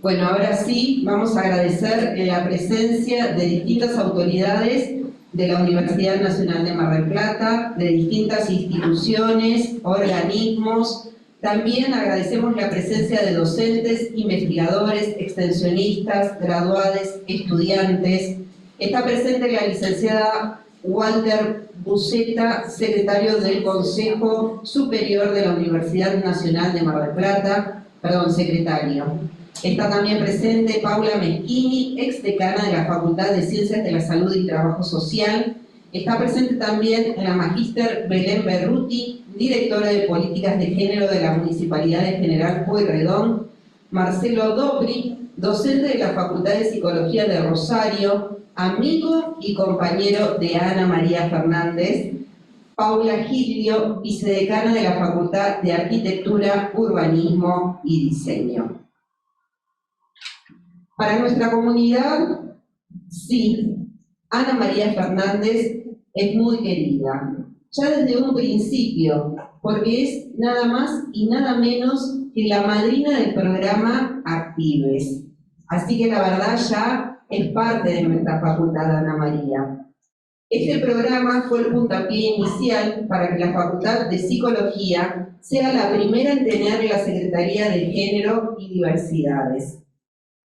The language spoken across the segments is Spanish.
Bueno, ahora sí, vamos a agradecer la presencia de distintas autoridades de la Universidad Nacional de Mar del Plata, de distintas instituciones, organismos. También agradecemos la presencia de docentes, investigadores, extensionistas, graduados, estudiantes. Está presente la licenciada Walter Buceta, secretario del Consejo Superior de la Universidad Nacional de Mar del Plata, secretario. Está también presente Paula Meschini, exdecana de la Facultad de Ciencias de la Salud y Trabajo Social. Está presente también la magíster Belén Berruti, directora de Políticas de Género de la Municipalidad de General Pueyrredón. Marcelo Dobri, docente de la Facultad de Psicología de Rosario, amigo y compañero de Ana María Fernández. Paula Giglio, vicedecana de la Facultad de Arquitectura, Urbanismo y Diseño. Para nuestra comunidad, sí, Ana María Fernández es muy querida, ya desde un principio, porque es nada más y nada menos que la madrina del programa Actives. Así que la verdad ya es parte de nuestra facultad, Ana María. Este programa fue el puntapié inicial para que la Facultad de Psicología sea la primera en tener la Secretaría de Género y Diversidades.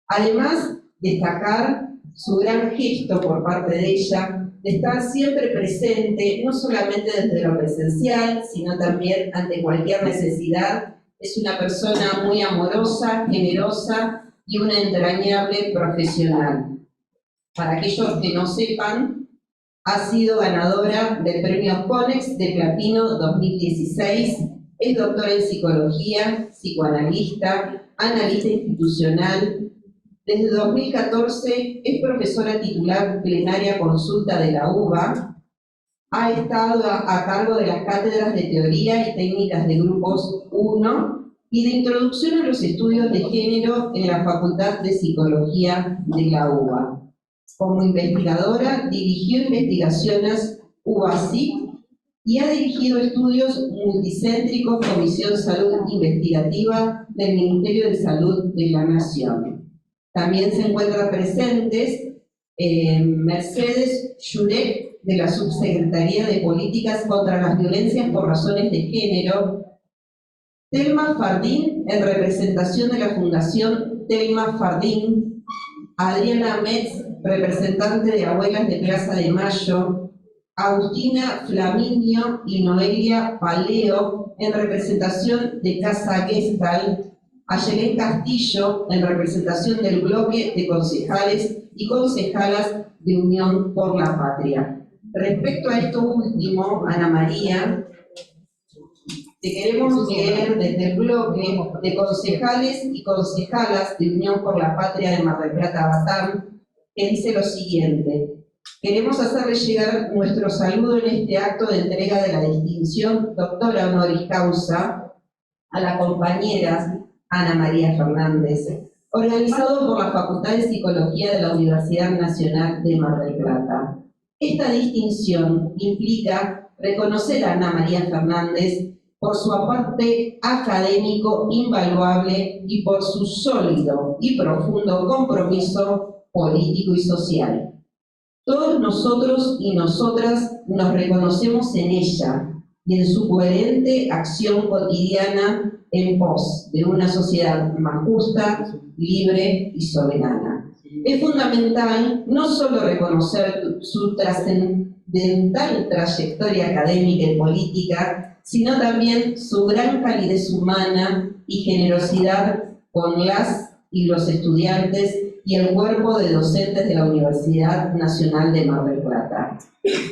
Además, destacar su gran gesto por parte de ella, de estar siempre presente, no solamente desde lo presencial, sino también ante cualquier necesidad. Es una persona muy amorosa, generosa y una entrañable profesional. Para aquellos que no sepan, ha sido ganadora del Premio Conex de Platino 2016, es doctora en Psicología, psicoanalista, analista institucional. Desde 2014 es profesora titular plenaria consulta de la UBA, ha estado a cargo de las cátedras de Teoría y Técnicas de Grupos 1 y de Introducción a los Estudios de Género en la Facultad de Psicología de la UBA. Como investigadora, dirigió investigaciones UBACIP y ha dirigido estudios multicéntricos Comisión Salud Investigativa del Ministerio de Salud de la Nación. También se encuentran presentes Mercedes Jurek, de la Subsecretaría de Políticas contra las Violencias por Razones de Género, Telma Fardín, en representación de la Fundación Telma Fardín, Adriana Metz, representante de Abuelas de Plaza de Mayo, Agustina Flaminio y Noelia Paleo, en representación de Casa Gestalt, Ayelén Castillo, en representación del bloque de concejales y concejalas de Unión por la Patria. Respecto a esto último, Ana María, te queremos leer desde el bloque de concejales y concejalas de Unión por la Patria de Mar del Plata, Batán, que dice lo siguiente: queremos hacerle llegar nuestro saludo en este acto de entrega de la distinción doctora honoris causa a la compañera Ana María Fernández, organizado por la Facultad de Psicología de la Universidad Nacional de Mar del Plata. Esta distinción implica reconocer a Ana María Fernández por su aporte académico invaluable y por su sólido y profundo compromiso político y social. Todos nosotros y nosotras nos reconocemos en ella y en su coherente acción cotidiana en pos de una sociedad más justa, libre y soberana. Es fundamental no solo reconocer su trascendental trayectoria académica y política, sino también su gran calidez humana y generosidad con las y los estudiantes y el cuerpo de docentes de la Universidad Nacional de Mar del Plata.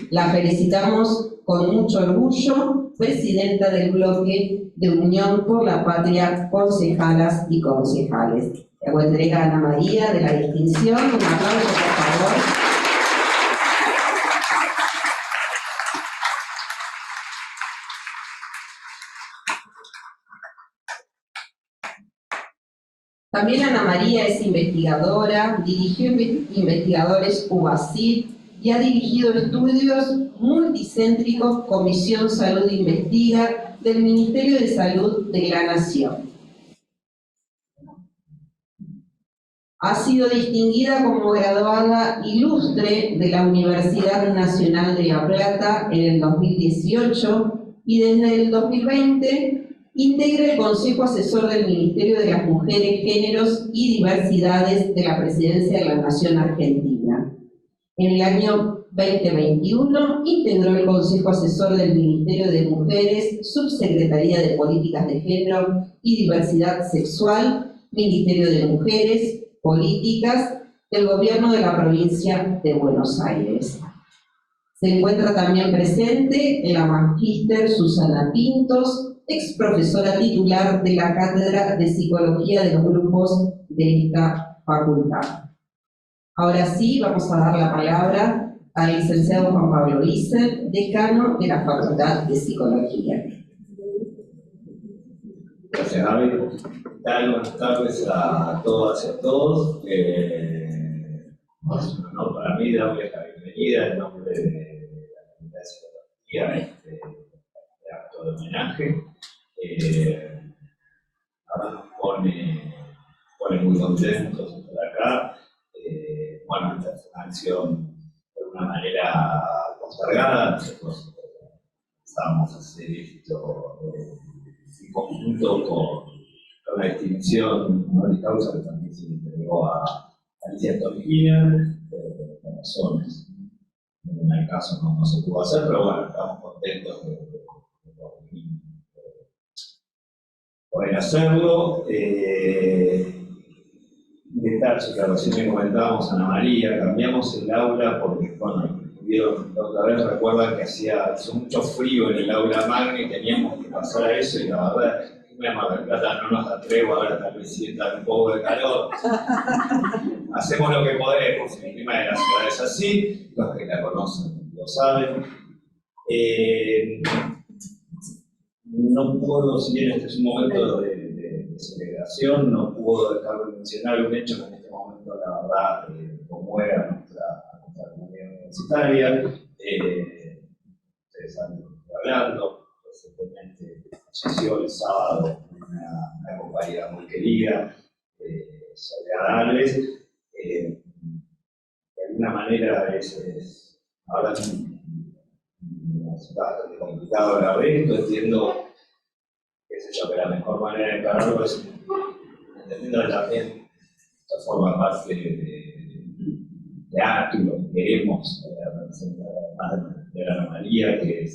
La felicitamos con mucho orgullo, presidenta del bloque de Unión por la Patria, concejalas y concejales. Hago entrega a Ana María de la distinción. Un aplauso, por favor. También Ana María es investigadora, dirigió investigadores UBACIP y ha dirigido estudios multicéntricos Comisión Salud Investiga del Ministerio de Salud de la Nación. Ha sido distinguida como graduada ilustre de la Universidad Nacional de La Plata en el 2018 y desde el 2020 integra el Consejo Asesor del Ministerio de las Mujeres, Géneros y Diversidades de la Presidencia de la Nación Argentina. En el año 2021 integró el Consejo Asesor del Ministerio de Mujeres, Subsecretaría de Políticas de Género y Diversidad Sexual, Ministerio de Mujeres, Políticas del Gobierno de la Provincia de Buenos Aires. Se encuentra también presente la magíster Susana Pintos, ex profesora titular de la Cátedra de Psicología de los Grupos de esta facultad. Ahora sí, vamos a dar la palabra al licenciado Juan Pablo Isser, decano de la Facultad de Psicología. Gracias, Gaby. Buenas tardes a todas y a todos. Es un honor para mí darles la bienvenida en nombre de la Facultad de Psicología a este acto de homenaje. Ahora nos pone muy contentos estar acá. Bueno, esta es una acción de una manera postergada. Nosotros estábamos a hacer esto en conjunto con la distinción honoris causa que también se le entregó a Alicia Torquina, por razones. En el caso no se pudo hacer, pero bueno, estamos contentos de poder hacerlo. Detalle que recién me comentábamos, Ana María, cambiamos el aula porque, bueno, vieron otra vez, recuerdan que hizo mucho frío en el aula magna y teníamos que pasar a eso, y la verdad, en Mar del Plata no nos atrevo, ahora tal vez sienta un poco de calor. Hacemos lo que podemos, el clima de la ciudad es así, los que la conocen lo saben. No puedo, si bien este es un momento de celebración, no puedo dejar de mencionar un hecho que en este momento, la verdad, conmueve a nuestra comunidad universitaria. Ustedes han estado hablando, recientemente falleció el sábado una compañera muy querida, Soledad Alves. De alguna manera ahora es bastante complicado hablar de esto, entiendo que la mejor manera de encararlo es entendiendo que también esto forma parte de acto y lo que queremos representar, además de la anomalía, que es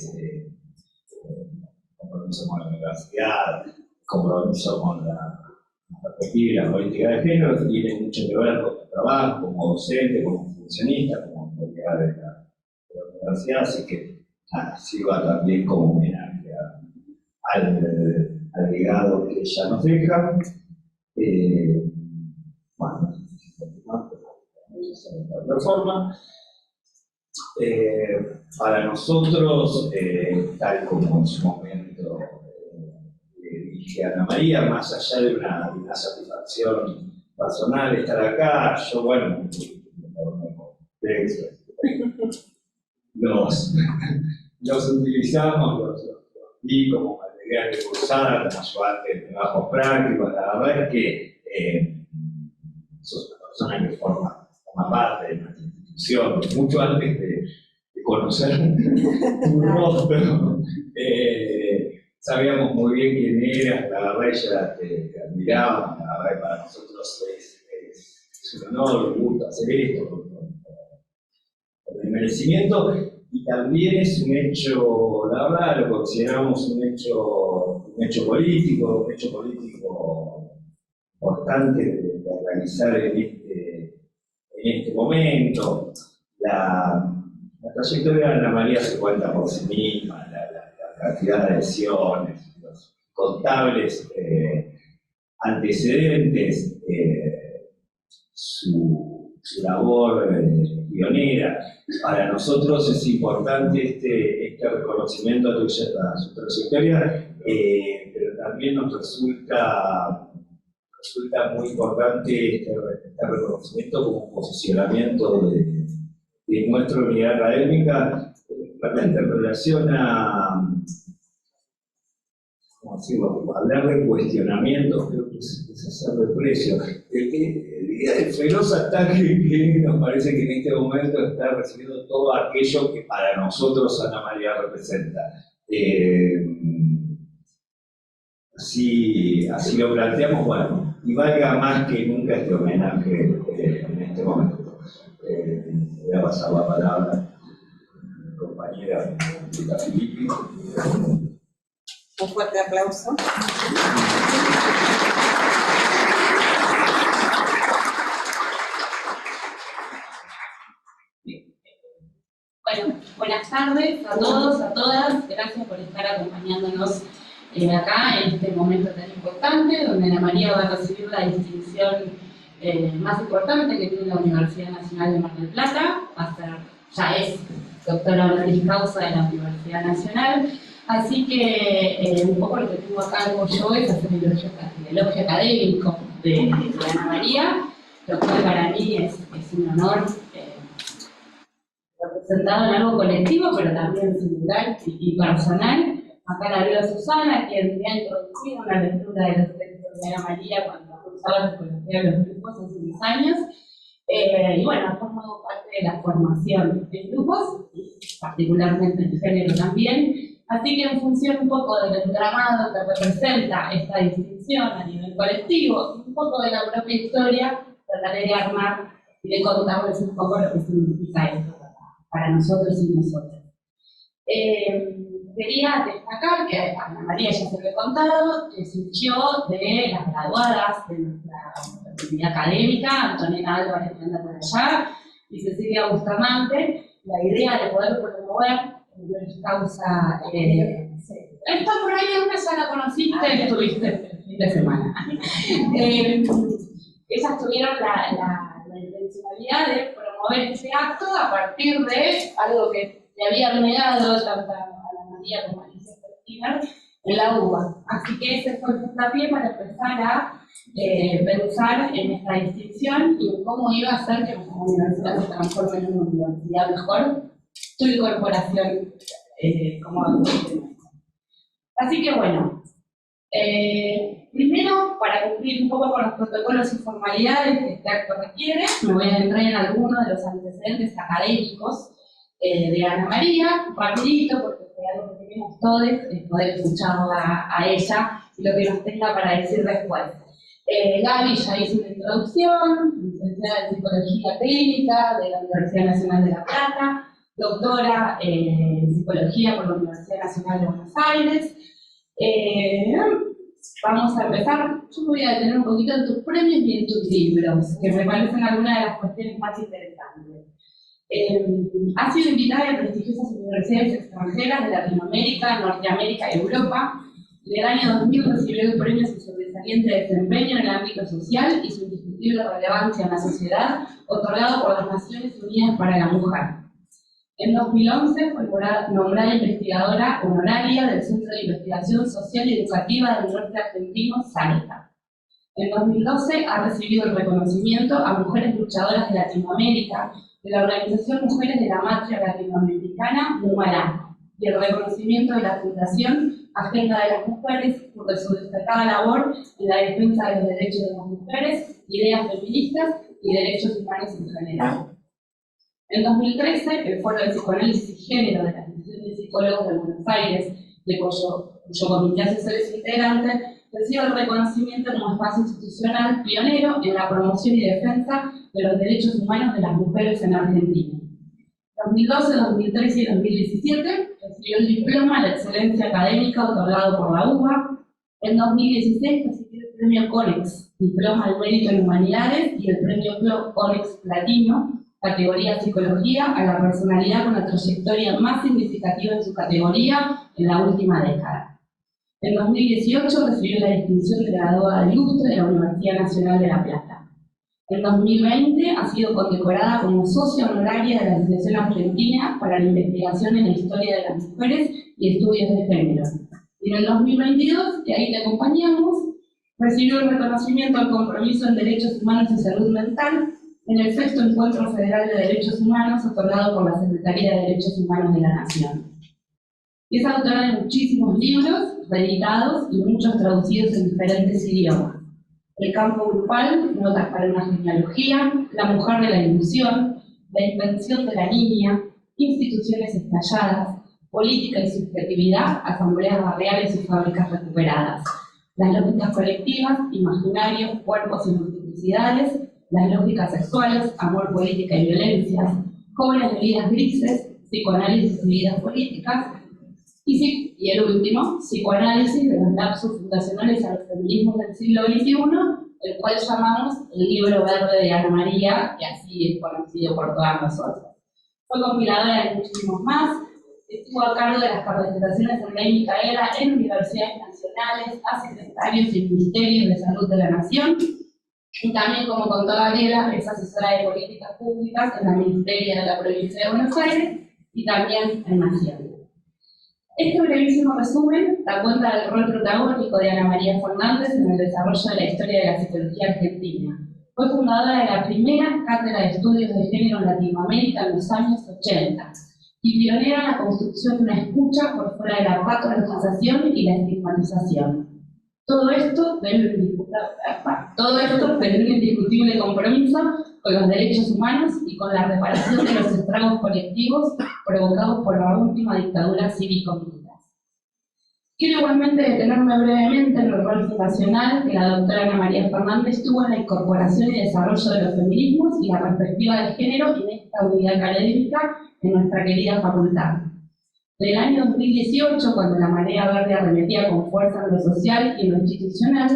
compromiso con la universidad, compromiso con la perspectiva y la política de género, que tiene mucho que ver con el trabajo, como docente, como funcionista, como autoridad de la universidad, así que sirva también como homenaje al legado que ella nos deja. Bueno, de otra forma, para nosotros, tal como en su momento le dije a Ana María, más allá de una satisfacción personal estar acá, yo, bueno, los utilizamos, los vi como material de cursada, como ayudante de trabajos prácticos. La verdad es que sos una persona que forma parte de nuestra institución, mucho antes de conocer tu rostro. Sabíamos muy bien quién eras, la verdad ya te admirábamos, la verdad que para nosotros es un honor, un gusto hacer esto con el merecimiento. Y también es un hecho, la verdad, lo consideramos un hecho político importante de realizar en este momento. La trayectoria de Ana María se cuenta por sí misma, la cantidad de adhesiones, los contables antecedentes, su labor pionera. Para nosotros es importante este reconocimiento a su trayectoria, pero también nos resulta muy importante este reconocimiento como posicionamiento de nuestra unidad académica, realmente en relación a, ¿cómo decirlo?, hablar de cuestionamiento, creo que es hacer de precio. medida del feroz ataque que nos parece que en este momento está recibiendo todo aquello que para nosotros Ana María representa. Así lo planteamos, bueno, y valga más que nunca este homenaje en este momento. Voy a pasar la palabra a mi compañera Rita Filippi. Un fuerte aplauso. Bueno, buenas tardes a todos, a todas. Gracias por estar acompañándonos acá en este momento tan importante, donde Ana María va a recibir la distinción más importante que tiene la Universidad Nacional de Mar del Plata. Ya es doctora honoris causa de la Universidad Nacional. Así que un poco lo que tengo acá hago yo es hacer el elogio académico de Ana María, lo cual para mí es un honor. Representado en algo colectivo, pero también singular y personal. Acá la veo a Susana, quien me ha introducido una lectura de los textos de Ana María cuando cursaba psicología de los grupos hace 10 años. Y bueno, ha formado parte de la formación de grupos, particularmente en género también. Así que en función un poco del entramado que representa esta distinción a nivel colectivo, y un poco de la propia historia, trataré de armar y de contarles un poco lo que significa esto para nosotros y nosotras. Quería destacar que Ana María ya se lo he contado, que surgió de las graduadas de nuestra actividad académica, Antonella Álvarez, que anda por allá, y Cecilia Bustamante, la idea de poder promover una causa. Está por ahí, una ya la conociste, estuviste el fin de semana. Ellas tuvieron la intencionalidad de promover ese acto a partir de algo que le habían negado tanto a Ana María como a Alicia Fertiner en la UBA. Así que ese fue el puntapié para empezar a pensar en esta distinción y en cómo iba a hacer que nuestra universidad se transforme en una universidad mejor, tu incorporación como docente. Así que bueno, primero, para cumplir un poco con los protocolos y formalidades que este acto requiere, me voy a entrar en algunos de los antecedentes académicos de Ana María, rapidito, porque es algo que queremos todos, es poder escucharla a ella y lo que nos tenga para decir después. Gaby ya hizo una introducción, licenciada en Psicología Clínica de la Universidad Nacional de La Plata, doctora en Psicología por la Universidad Nacional de Buenos Aires. Vamos a empezar. Yo me voy a detener un poquito en tus premios y en tus libros, que me parecen algunas de las cuestiones más interesantes. Ha sido invitada a prestigiosas universidades extranjeras de Latinoamérica, Norteamérica y Europa. En el año 2000 recibió el premio a su sobresaliente desempeño en el ámbito social y su indiscutible relevancia en la sociedad, otorgado por las Naciones Unidas para la Mujer. En 2011 fue nombrada investigadora honoraria del Centro de Investigación Social y Educativa del Norte Argentino, SANETA. En 2012 ha recibido el reconocimiento a Mujeres Luchadoras de Latinoamérica de la Organización Mujeres de la Matria Latinoamericana, MUMALA, y el reconocimiento de la Fundación Agenda de las Mujeres por su destacada labor en la defensa de los derechos de las mujeres, ideas feministas y derechos humanos en general. En 2013, el Foro de Psicoanálisis y Género de la Asociación de Psicólogos de Buenos Aires, de cuyo comité asesor es integrante, recibe el reconocimiento como espacio institucional pionero en la promoción y defensa de los derechos humanos de las mujeres en Argentina. En 2012, 2013 y 2017 recibió el diploma de excelencia académica otorgado por la UBA. En 2016 recibió el premio CONEX, diploma de mérito en humanidades, y el premio CONEX Platino, categoría Psicología, a la personalidad con la trayectoria más significativa en su categoría en la última década. En 2018 recibió la distinción de graduada ilustre de la Universidad Nacional de La Plata. En 2020 ha sido condecorada como socia honoraria de la Asociación Argentina para la Investigación en la Historia de las Mujeres y Estudios de Género. Y en el 2022, que ahí te acompañamos, recibió el reconocimiento al compromiso en Derechos Humanos y Salud Mental en el 6º Encuentro Federal de Derechos Humanos otorgado por la Secretaría de Derechos Humanos de la Nación. Es autora de muchísimos libros reeditados y muchos traducidos en diferentes idiomas. el campo grupal, notas para una genealogía, la mujer de la ilusión, la invención de la niña, instituciones estalladas, política y subjetividad, asambleas barriales y fábricas recuperadas, las lógicas colectivas, imaginarios, cuerpos y multiplicidades, las lógicas sexuales, amor, política y violencias, jóvenes de vidas grises, psicoanálisis y vidas políticas, y el último, psicoanálisis de los lapsos fundacionales a los feminismos del siglo XXI, el cual llamamos el Libro Verde de Ana María, que así es conocido por todas nosotras. Fue compiladora de muchísimos más, estuvo a cargo de las capacitaciones en ley Micaela en universidades nacionales, a secretarios y ministerios de salud de la nación, y también, como contó Gabriela, es asesora de políticas públicas en la Ministeria de la Provincia de Buenos Aires y también en Nación. Este brevísimo resumen da cuenta del rol protagónico de Ana María Fernández en el desarrollo de la historia de la psicología argentina. Fue fundadora de la primera cátedra de estudios de género en Latinoamérica en los años 80 y pionera en la construcción de una escucha por fuera de la patologización y la estigmatización. Todo esto de un indiscutible compromiso con los derechos humanos y con la reparación de los estragos colectivos provocados por la última dictadura cívico-militar. Quiero igualmente detenerme brevemente en el rol fundacional que la doctora Ana María Fernández tuvo en la incorporación y desarrollo de los feminismos y la perspectiva de género en esta unidad académica en nuestra querida facultad. Del año 2018, cuando la marea verde arremetía con fuerza en lo social y en lo institucional,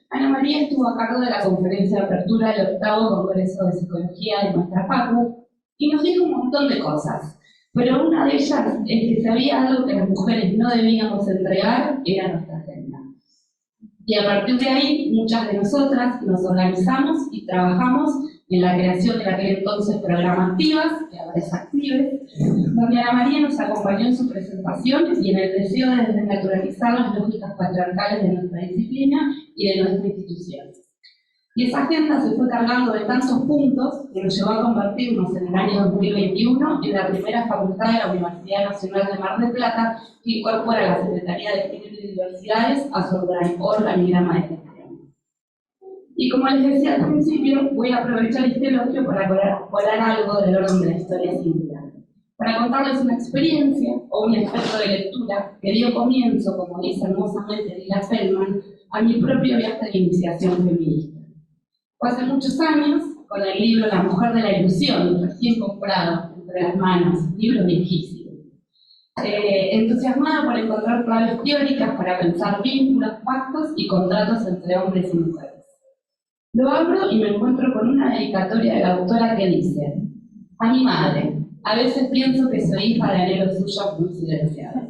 Ana María estuvo a cargo de la conferencia de apertura del 8º Congreso de Psicología de nuestra facu y nos dijo un montón de cosas, pero una de ellas es que si había algo que las mujeres no debíamos entregar, era nuestra agenda. Y a partir de ahí, muchas de nosotras nos organizamos y trabajamos en la creación de aquel entonces programa Activas, que ahora es Actives, donde Ana María nos acompañó en su presentación y en el deseo de desnaturalizar las lógicas patriarcales de nuestra disciplina y de nuestra institución. Y esa agenda se fue cargando de tantos puntos que nos llevó a convertirnos en el año 2021 en la primera facultad de la Universidad Nacional de Mar del Plata que incorpora la Secretaría de Género y Diversidades a su organigrama de gestión. Y como les decía al principio, voy a aprovechar este elogio para colar algo del orden de la historia singular, para contarles una experiencia o un efecto de lectura que dio comienzo, como dice hermosamente Lila Feldman, a mi propio viaje de iniciación feminista. Fue hace muchos años, con el libro La mujer de la ilusión, recién comprado entre las manos, libro viejísimo. Entusiasmada por encontrar claves teóricas para pensar vínculos, pactos y contratos entre hombres y mujeres. Lo abro y me encuentro con una dedicatoria de la autora que dice: a mi madre, a veces pienso que soy hija de anhelos suyos muy silenciados.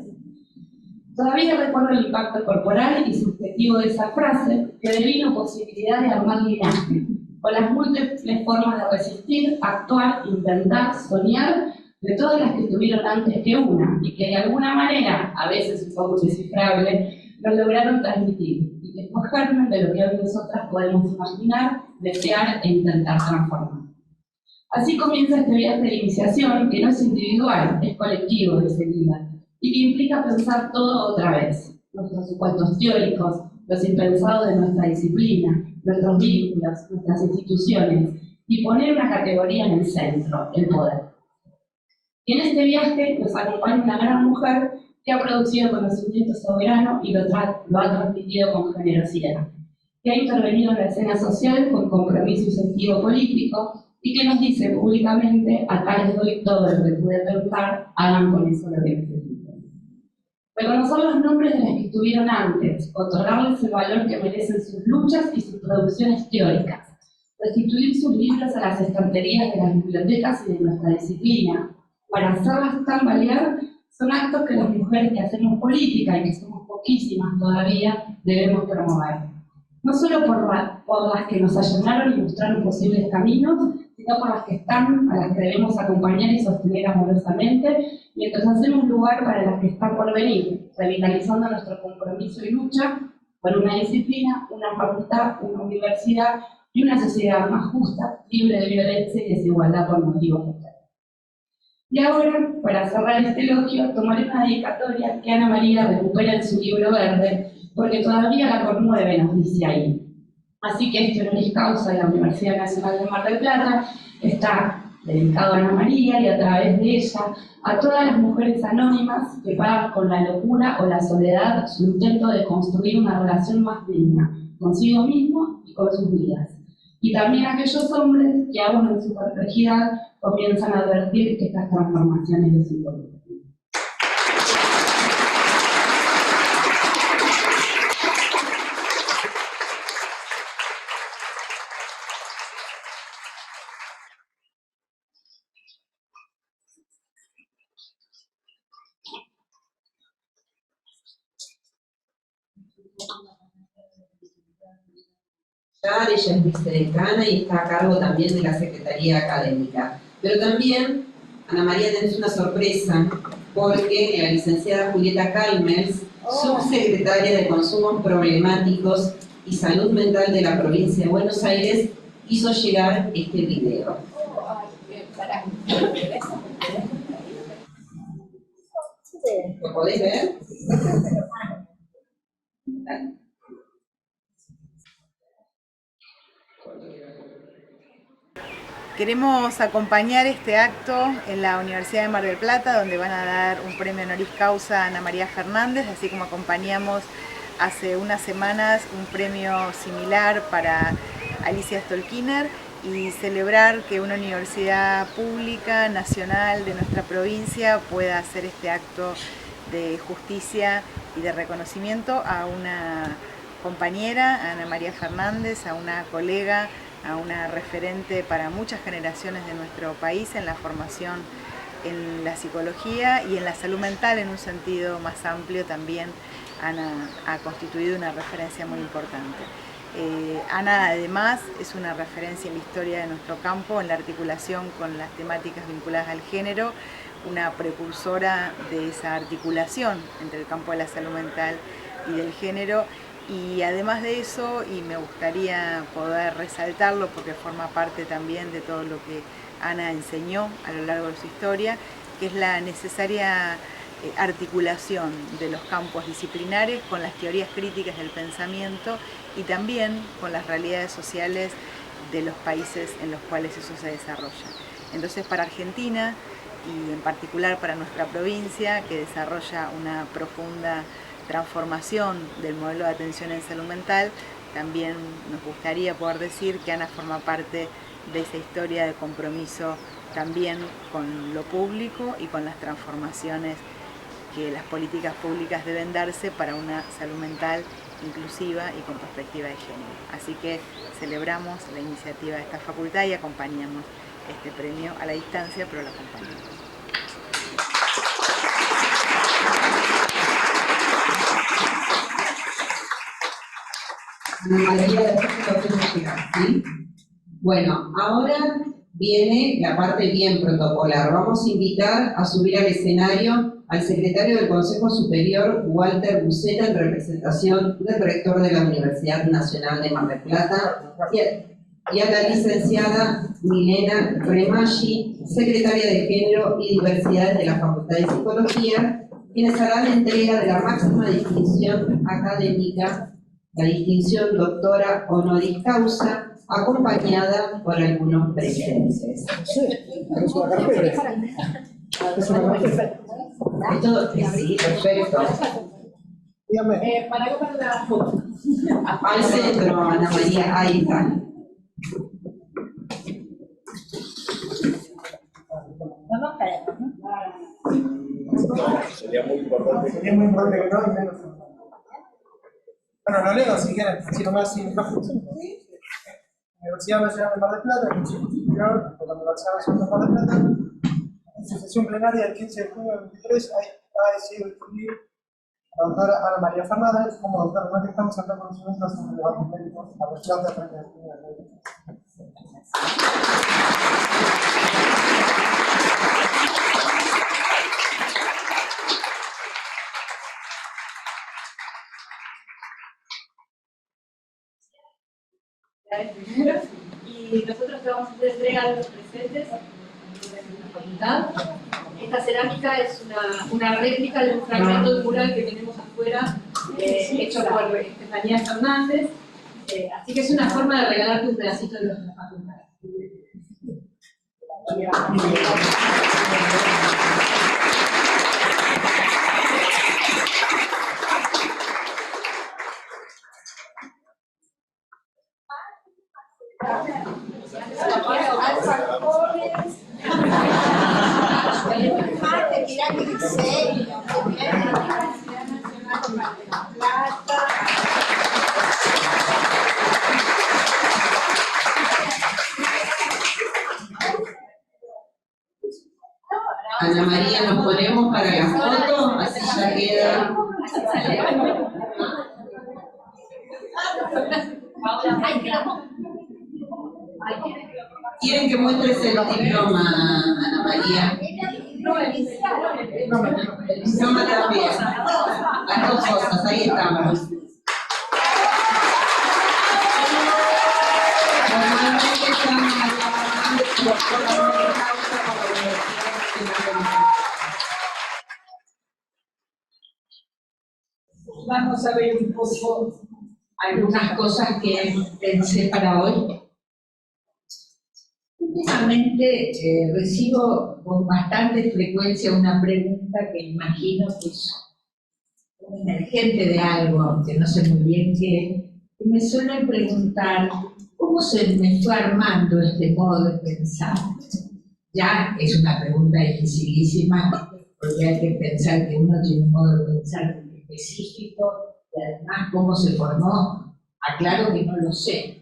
Todavía recuerdo el impacto corporal y subjetivo de esa frase que devino posibilidad de armar linaje, con las múltiples formas de resistir, actuar, intentar, soñar, de todas las que tuvieron antes que una, y que de alguna manera, a veces un poco indescifrable, nos lograron transmitir, y que fue germen de lo que hoy nosotras podemos imaginar, desear e intentar transformar. Así comienza este viaje de iniciación, que no es individual, es colectivo, dice Lila, y que implica pensar todo otra vez, nuestros supuestos teóricos, los impensados de nuestra disciplina, nuestros vínculos, nuestras instituciones, y poner una categoría en el centro, el poder. Y en este viaje nos acompaña una gran mujer que ha producido conocimiento soberano y lo ha transmitido con generosidad, que ha intervenido en la escena social con compromiso y sentido político, y que nos dice públicamente: acá les doy todo lo que pude pensar, hagan con eso lo que necesiten. Reconocer los nombres de las que estuvieron antes, otorgarles el valor que merecen sus luchas y sus producciones teóricas, restituir sus libros a las estanterías de las bibliotecas y de nuestra disciplina, para hacerlas tambalear, son actos que las mujeres que hacemos política, y que somos poquísimas todavía, debemos promover. No solo por las que nos allanaron y mostraron posibles caminos, sino por las que están, a las que debemos acompañar y sostener amorosamente, mientras hacemos lugar para las que están por venir, revitalizando nuestro compromiso y lucha por una disciplina, una facultad, una universidad y una sociedad más justa, libre de violencia y desigualdad por motivos de género. Y ahora, para cerrar este elogio, tomaré una dedicatoria que Ana María recupera en su libro verde, porque todavía la conmueve, nos dice ahí. Así que este honoris causa de la Universidad Nacional de Mar del Plata está dedicado a Ana María y a través de ella a todas las mujeres anónimas que pagan con la locura o la soledad su intento de construir una relación más digna consigo mismo y con sus vidas. Y también a aquellos hombres que aún en su perplejidad comienzan a advertir que estas transformaciones los involucran. Ella es vicedecana y está a cargo también de la Secretaría Académica. Pero también, Ana María, tenés una sorpresa, porque la licenciada Julieta Calmels, subsecretaria de Consumos Problemáticos y Salud Mental de la provincia de Buenos Aires, hizo llegar este video. ¿Lo podéis ver? Queremos acompañar este acto en la Universidad de Mar del Plata, donde van a dar un premio honoris causa a Ana María Fernández, así como acompañamos hace unas semanas un premio similar para Alicia Stolkiner, y celebrar que una universidad pública, nacional de nuestra provincia pueda hacer este acto de justicia y de reconocimiento a una compañera, a Ana María Fernández, a una colega, a una referente para muchas generaciones de nuestro país en la formación en la psicología y en la salud mental en un sentido más amplio. También Ana ha constituido una referencia muy importante. Ana además es una referencia en la historia de nuestro campo, en la articulación con las temáticas vinculadas al género, una precursora de esa articulación entre el campo de la salud mental y del género. Y además de eso, y me gustaría poder resaltarlo porque forma parte también de todo lo que Ana enseñó a lo largo de su historia, que es la necesaria articulación de los campos disciplinares con las teorías críticas del pensamiento y también con las realidades sociales de los países en los cuales eso se desarrolla. Entonces, para Argentina y en particular para nuestra provincia, que desarrolla una profunda transformación del modelo de atención en salud mental, también nos gustaría poder decir que Ana forma parte de esa historia de compromiso también con lo público y con las transformaciones que las políticas públicas deben darse para una salud mental inclusiva y con perspectiva de género. Así que celebramos la iniciativa de esta facultad y acompañamos este premio a la distancia, pero lo acompañamos. Ana María, ¿sí? Bueno, ahora viene la parte bien protocolar. Vamos a invitar a subir al escenario al secretario del Consejo Superior, Walter Buceta, en representación del rector de la Universidad Nacional de Mar del Plata, y a la licenciada Milena Remaggi, secretaria de Género y Diversidad de la Facultad de Psicología, quienes harán la entrega de la máxima distinción académica, la distinción doctora honoris causa, acompañada por algunos presentes. Esto, sí, perfecto. Para la foto. Al centro, Ana María, ahí está. Sería muy importante. Sería muy importante que no, y menos. Bueno, lo leo si quieren, así nomás sin micrófono. Universidad Nacional de Mar del Plata, Consejo Superior de la Universidad Nacional de Mar del Plata, en su sesión plenaria del 15 de junio de 2023, ha decidido discutir a la doctora Ana María Fernández como doctora honoris causa de conocimiento sobre el debate médico a Mar del Plata frente al Tribunal Médico. Y nosotros te vamos a hacer entrega de los presentes en la facultad. Esta cerámica es una réplica de un fragmento de mural que tenemos afuera, hecho por Estefanía Fernández. Así que es una forma de regalarte un pedacito de nuestra facultad. Mate, mirá que diseño, Ana María, nos ponemos para la foto, así ya queda. ¿Quieren que muestres el diploma, Ana María? El diploma también. Las dos cosas, ahí estamos. Normalmente estamos trabajando por la causa como universidad. Vamos a ver un poco algunas cosas que pensé para hoy. Últimamente recibo con bastante frecuencia una pregunta que imagino que es un emergente de algo, aunque no sé muy bien qué, y me suelen preguntar cómo se me fue armando este modo de pensar. Ya es una pregunta dificilísima, porque hay que pensar que uno tiene un modo de pensar específico y además cómo se formó, aclaro que no lo sé.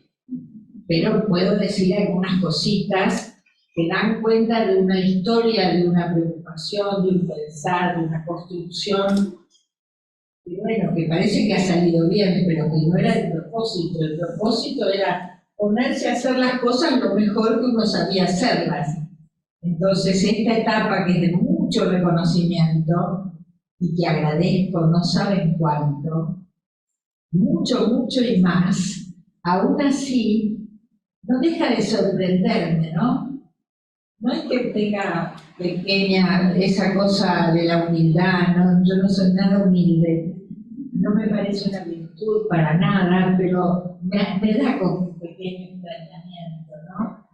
Pero puedo decir algunas cositas que dan cuenta de una historia, de una preocupación, de un pensar, de una construcción, y bueno, que parece que ha salido bien, pero que no era el propósito. El propósito era ponerse a hacer las cosas lo mejor que uno sabía hacerlas. Entonces, esta etapa que es de mucho reconocimiento, y que agradezco, no saben cuánto, mucho y más, aún así, no deja de sorprenderme, ¿no? No es que tenga pequeña esa cosa de la humildad, ¿no? Yo no soy nada humilde, no me parece una virtud para nada, pero me da como un pequeño extrañamiento, ¿no?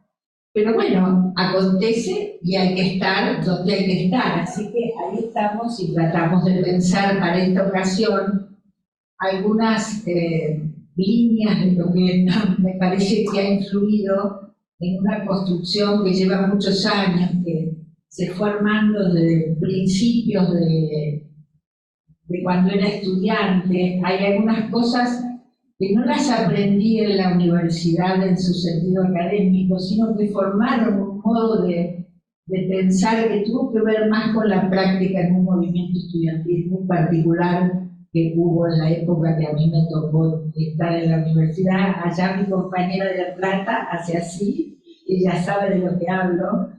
Pero bueno, acontece y hay que estar donde hay que estar, así que ahí estamos y tratamos de pensar para esta ocasión algunas líneas de lo que me parece que ha influido en una construcción que lleva muchos años, que se fue armando desde principios de cuando era estudiante. Hay algunas cosas que no las aprendí en la universidad en su sentido académico, sino que formaron un modo de pensar que tuvo que ver más con la práctica en un movimiento estudiantil muy particular que hubo en la época que a mí me tocó estar en la universidad. Allá mi compañera de La Plata hace así, ella sabe de lo que hablo.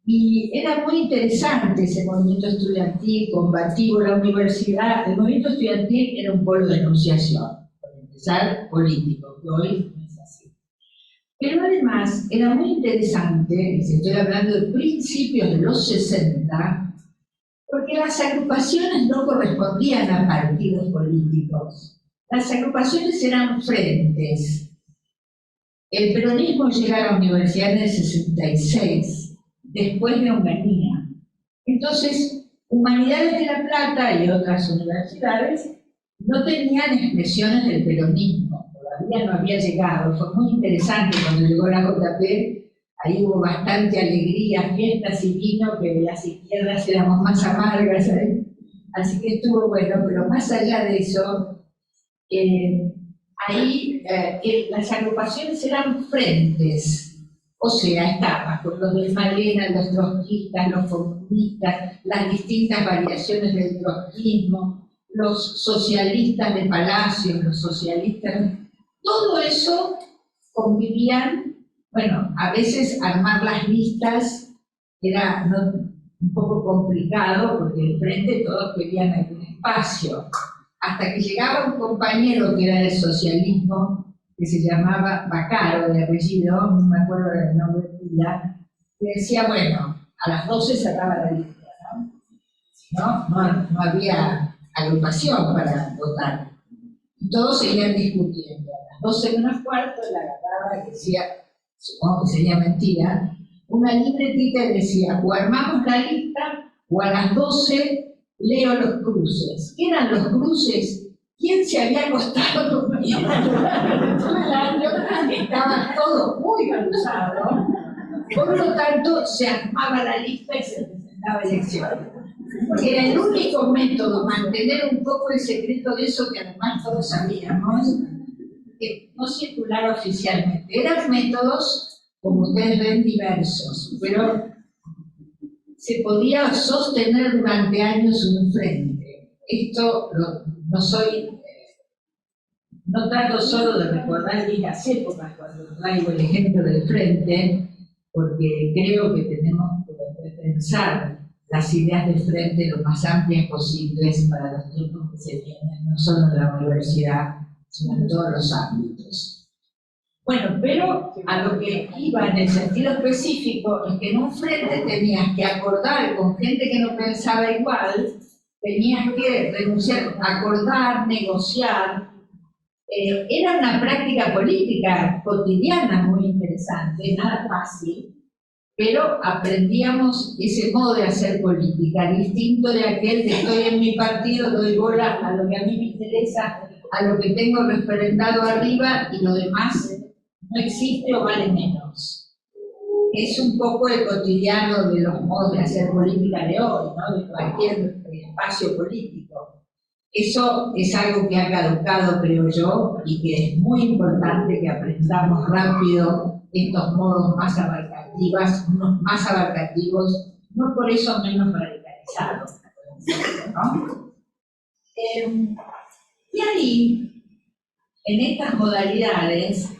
Y era muy interesante ese movimiento estudiantil, combativo. La universidad, el movimiento estudiantil era un polo de enunciación, por empezar, político, que hoy no es así. Pero además era muy interesante, y estoy hablando de principios de los 60, porque las agrupaciones no correspondían a partidos políticos. Las agrupaciones eran frentes. El peronismo llega a la universidad en el 66, después de Onganía. Entonces, Humanidades de La Plata y otras universidades no tenían expresiones del peronismo, todavía no había llegado. Fue muy interesante cuando llegó la JP. Ahí hubo bastante alegría, fiestas y vino, que las izquierdas éramos más amargas, ¿eh? Así que estuvo bueno, pero más allá de eso, ahí las agrupaciones eran frentes, o sea, estaban con los de Malena, los trotskistas, los comunistas, las distintas variaciones del trotskismo, los socialistas de Palacio, los socialistas, todo eso convivían. Bueno, a veces armar las listas era un poco complicado porque el frente todos querían algún espacio. Hasta que llegaba un compañero que era del socialismo, que se llamaba Bacaro, de apellido, no me acuerdo del nombre de ella, que decía, bueno, a las 12 cerraba la lista, ¿no? Si no, no había agrupación para votar. Y todos seguían discutiendo. A las 12 menos cuarto la agarraba y decía, supongo que sería mentira, una libretita y decía, o armamos la lista, o a las 12 leo los cruces. ¿Qué eran los cruces? ¿Quién se había acostado conmigo? Estaba todo muy usado. Por lo tanto, se armaba la lista y se presentaba elecciones. Porque era el único método, mantener un poco el secreto de eso que además todos sabíamos, que no circular oficialmente. Eran métodos, como ustedes ven, diversos, pero se podía sostener durante años un frente. Esto no trato solo de recordar viejas épocas cuando traigo el ejemplo del frente, porque creo que tenemos que repensar las ideas del frente lo más amplias posibles para los tiempos que se vienen, no solo en la universidad, sino en todos los ámbitos. Bueno, pero a lo que iba en el sentido específico es que en un frente tenías que acordar con gente que no pensaba igual, tenías que renunciar, acordar, negociar. Era una práctica política cotidiana muy interesante, nada fácil, pero aprendíamos ese modo de hacer política, distinto de aquel que estoy en mi partido, doy bola a lo que a mí me interesa, a lo que tengo referendado arriba y lo demás no existe o vale menos. Es un poco el cotidiano de los modos de hacer política de hoy, ¿no? De cualquier espacio político. Eso es algo que ha caducado, creo yo, y que es muy importante que aprendamos rápido estos modos más abarcativos, no por eso menos radicalizados, ¿no? Y ahí, en estas modalidades,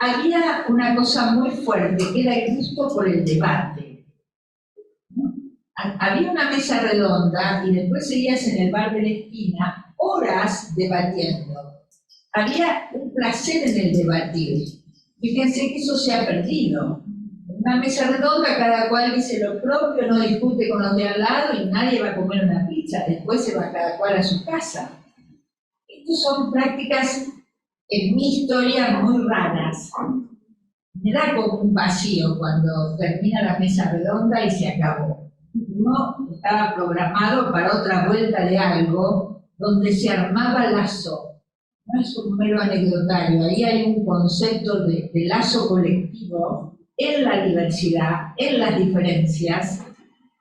había una cosa muy fuerte, que era el gusto por el debate. Había una mesa redonda y después seguías en el bar de la esquina horas debatiendo. Había un placer en el debatir. Fíjense que eso se ha perdido. En una mesa redonda cada cual dice lo propio, no discute con los de al lado y nadie va a comer una pizza. Después se va cada cual a su casa. Estas son prácticas en mi historia muy raras. Me da como un vacío cuando termina la mesa redonda y se acabó. Uno estaba programado para otra vuelta de algo donde se armaba lazo. No es un mero anecdotario, ahí hay un concepto de lazo colectivo en la diversidad, en las diferencias,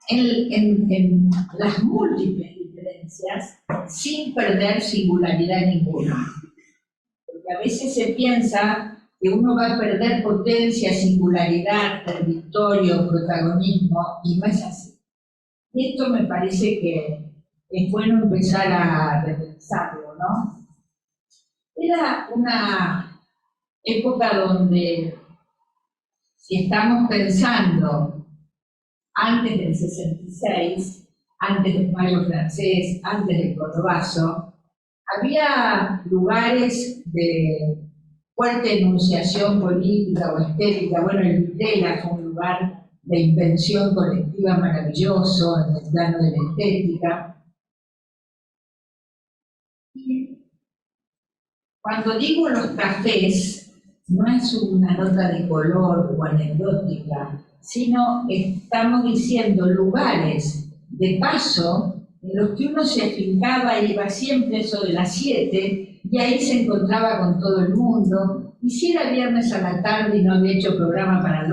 en las múltiples diferencias, sin perder singularidad ninguna. Porque a veces se piensa que uno va a perder potencia, singularidad, territorio, protagonismo, y no es así. Y esto me parece que es bueno empezar a repensarlo, ¿no? Era una época donde, si estamos pensando antes del 66, antes del Mayo Francés, antes del Cordobazo, había lugares de fuerte enunciación política o estética. Bueno, el Videla fue un lugar de invención colectiva maravilloso en el plano de la estética. Y cuando digo los cafés, no es una nota de color o anecdótica, sino estamos diciendo lugares de paso en los que uno se afincaba y iba siempre eso de las 7, y ahí se encontraba con todo el mundo. Y si era viernes a la tarde y no había hecho programa para la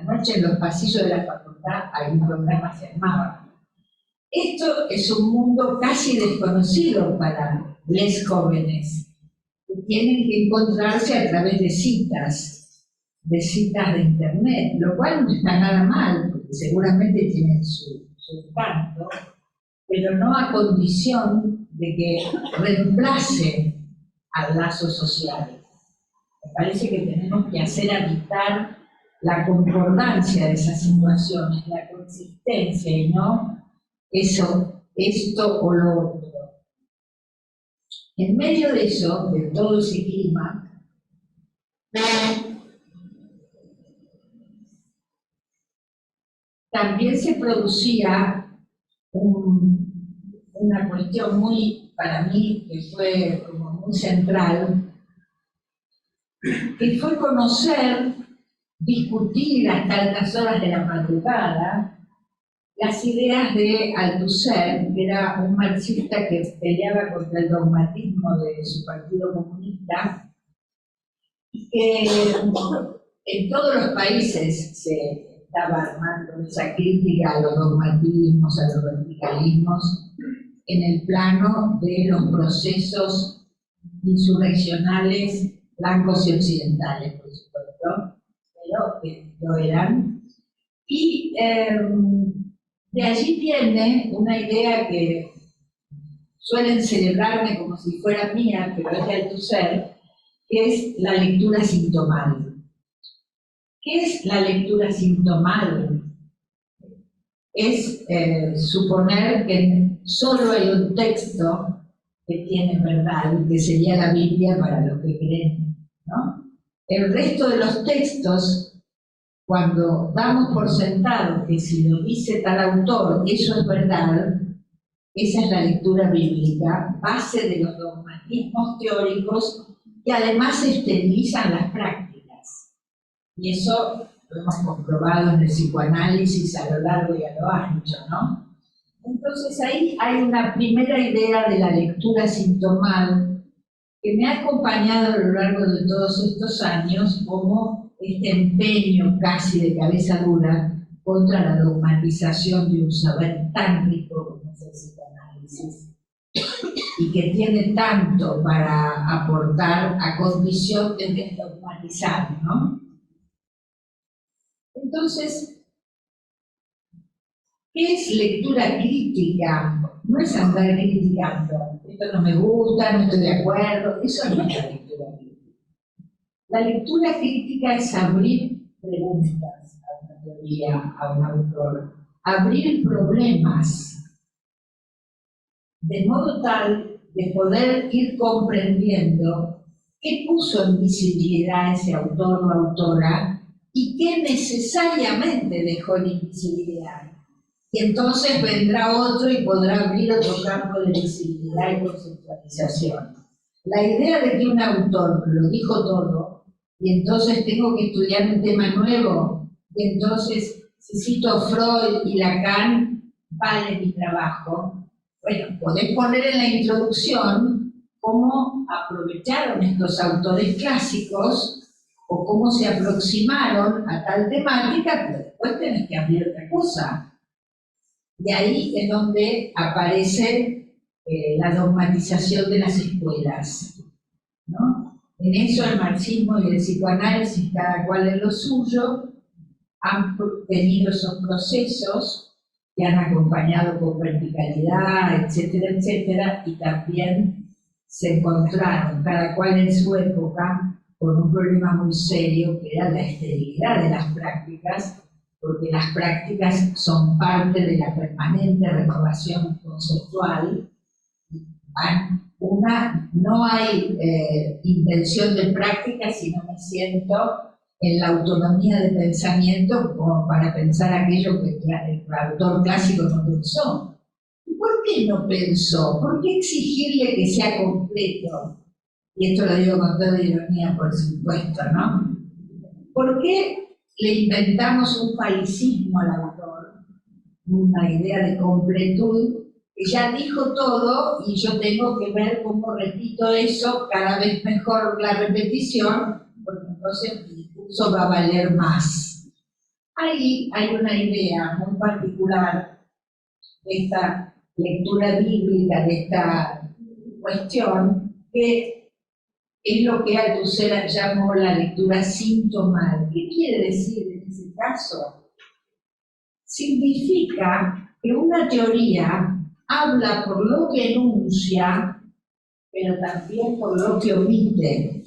noche, en los pasillos de la facultad algún programa se armaba. Esto es un mundo casi desconocido para los jóvenes, que tienen que encontrarse a través de citas de internet, lo cual no está nada mal, porque seguramente tienen su encanto, pero no a condición de que reemplace al lazo social. Me parece que tenemos que hacer habitar la concordancia de esas situaciones, la consistencia, y no eso, esto o lo otro. En medio de eso, de todo ese clima, también se producía una cuestión muy, para mí, que fue como muy central, que fue conocer, discutir hasta altas horas de la madrugada las ideas de Althusser, que era un marxista que peleaba contra el dogmatismo de su partido comunista, y que en todos los países se estaba armando esa crítica a los dogmatismos, a los verticalismos, en el plano de los procesos insurreccionales blancos y occidentales, por supuesto, pero que lo eran. Y de allí viene una idea que suelen celebrarme como si fuera mía, pero es de Althusser, que es la lectura sintomal. ¿Qué es la lectura sintomal? Es suponer que solo hay un texto que tiene verdad, que sería la Biblia para los que creen, ¿no? El resto de los textos, cuando damos por sentado que si lo dice tal autor, eso es verdad, esa es la lectura bíblica, base de los dogmatismos teóricos que además esterilizan las prácticas. Y eso lo hemos comprobado en el psicoanálisis a lo largo y a lo ancho, ¿no? Entonces ahí hay una primera idea de la lectura sintomal que me ha acompañado a lo largo de todos estos años como este empeño casi de cabeza dura contra la dogmatización de un saber tan rico como es el psicoanálisis y que tiene tanto para aportar a condición de desdogmatizar, ¿no? Entonces, ¿qué es lectura crítica? No es andar criticando, esto no me gusta, no estoy de acuerdo, eso no es la lectura crítica. La lectura crítica es abrir preguntas a una teoría, a un autor, abrir problemas, de modo tal de poder ir comprendiendo qué puso en visibilidad ese autor o autora y qué necesariamente dejó en invisibilidad. Y entonces vendrá otro y podrá abrir otro campo de visibilidad y conceptualización. La idea de que un autor lo dijo todo, y entonces tengo que estudiar un tema nuevo, y entonces si cito Freud y Lacan, vale mi trabajo. Bueno, podés poner en la introducción cómo aprovecharon estos autores clásicos o cómo se aproximaron a tal temática, pero después tenés que abrir otra cosa. Y ahí es donde aparece la dogmatización de las escuelas, ¿no? En eso el marxismo y el psicoanálisis, cada cual en lo suyo, han tenido esos procesos que han acompañado con verticalidad, etcétera, etcétera, y también se encontraron, cada cual en su época, con un problema muy serio que era la esterilidad de las prácticas, porque las prácticas son parte de la permanente renovación conceptual. No hay invención de prácticas si no me siento en la autonomía de pensamiento como para pensar aquello que el autor clásico no pensó. ¿Y por qué no pensó? ¿Por qué exigirle que sea completo? Y esto lo digo con toda ironía, por supuesto, ¿no? ¿Por qué le inventamos un falicismo al autor? Una idea de completud, que ya dijo todo y yo tengo que ver cómo repito eso cada vez mejor la repetición, porque entonces mi discurso va a valer más. Ahí hay una idea muy particular de esta lectura bíblica, de esta cuestión, que es lo que Althusser llamó la lectura sintomal. ¿Qué quiere decir en ese caso? Significa que una teoría habla por lo que enuncia, pero también por lo que omite.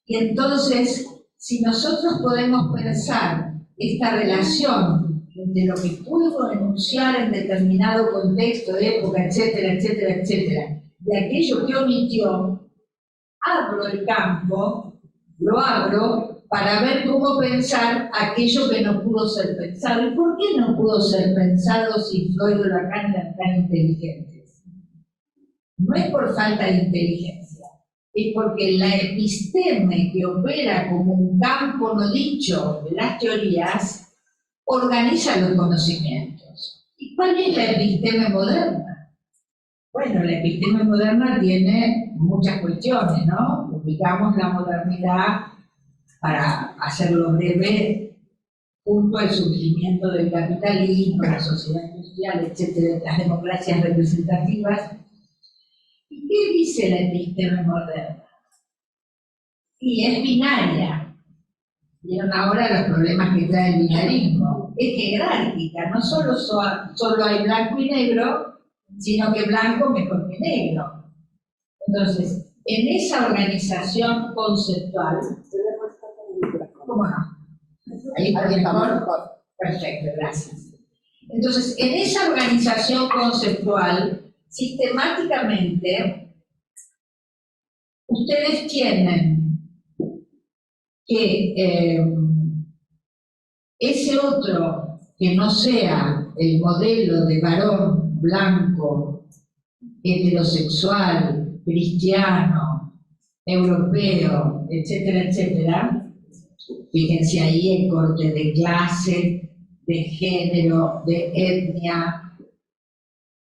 Y entonces, si nosotros podemos pensar esta relación entre lo que pudo enunciar en determinado contexto, época, etcétera, etcétera, etcétera, de aquello que omitió, abro el campo, lo abro para ver cómo pensar aquello que no pudo ser pensado. ¿Y por qué no pudo ser pensado si Freud o Lacan eran tan inteligentes? no es por falta de inteligencia, es porque la episteme que opera como un campo no dicho de las teorías, organiza los conocimientos. ¿Y cuál es la episteme moderna? Bueno, la episteme moderna tiene muchas cuestiones, ¿no? Ubicamos la modernidad, para hacerlo breve, junto al surgimiento del capitalismo, la sociedad industrial, etcétera, las democracias representativas. ¿Y qué dice la episteme moderna? Y es binaria. Vieron ahora los problemas que trae el binarismo. Es jerárquica, no solo hay blanco y negro, sino que blanco mejor que negro. Entonces, en esa organización conceptual, ¿cómo no? Ahí mejor. Perfecto, gracias. Entonces, en esa organización conceptual, sistemáticamente, ustedes tienen que ese otro que no sea el modelo de varón blanco, heterosexual, cristiano, europeo, etcétera, etcétera, fíjense ahí el corte de clase, de género, de etnia,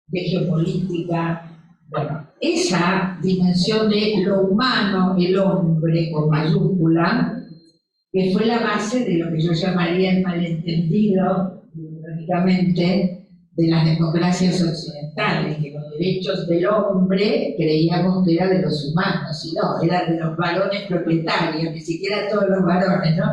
de geopolítica. Bueno, esa dimensión de lo humano, el hombre con mayúscula, que fue la base de lo que yo llamaría el malentendido, lógicamente, de las democracias occidentales, que los derechos del hombre creíamos que era de los humanos, y no, era de los varones propietarios, ni siquiera todos los varones, ¿no?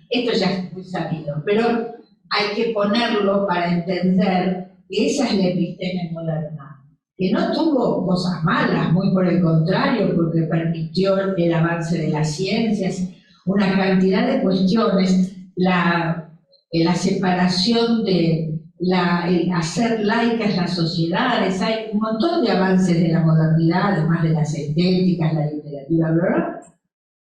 Esto ya es muy sabido, pero hay que ponerlo para entender que esa es la episteme moderna, que no tuvo cosas malas, muy por el contrario, porque permitió el avance de las ciencias, una cantidad de cuestiones, la separación de el hacer laicas las sociedades, hay un montón de avances de la modernidad, además de las estéticas, la literatura, ¿verdad?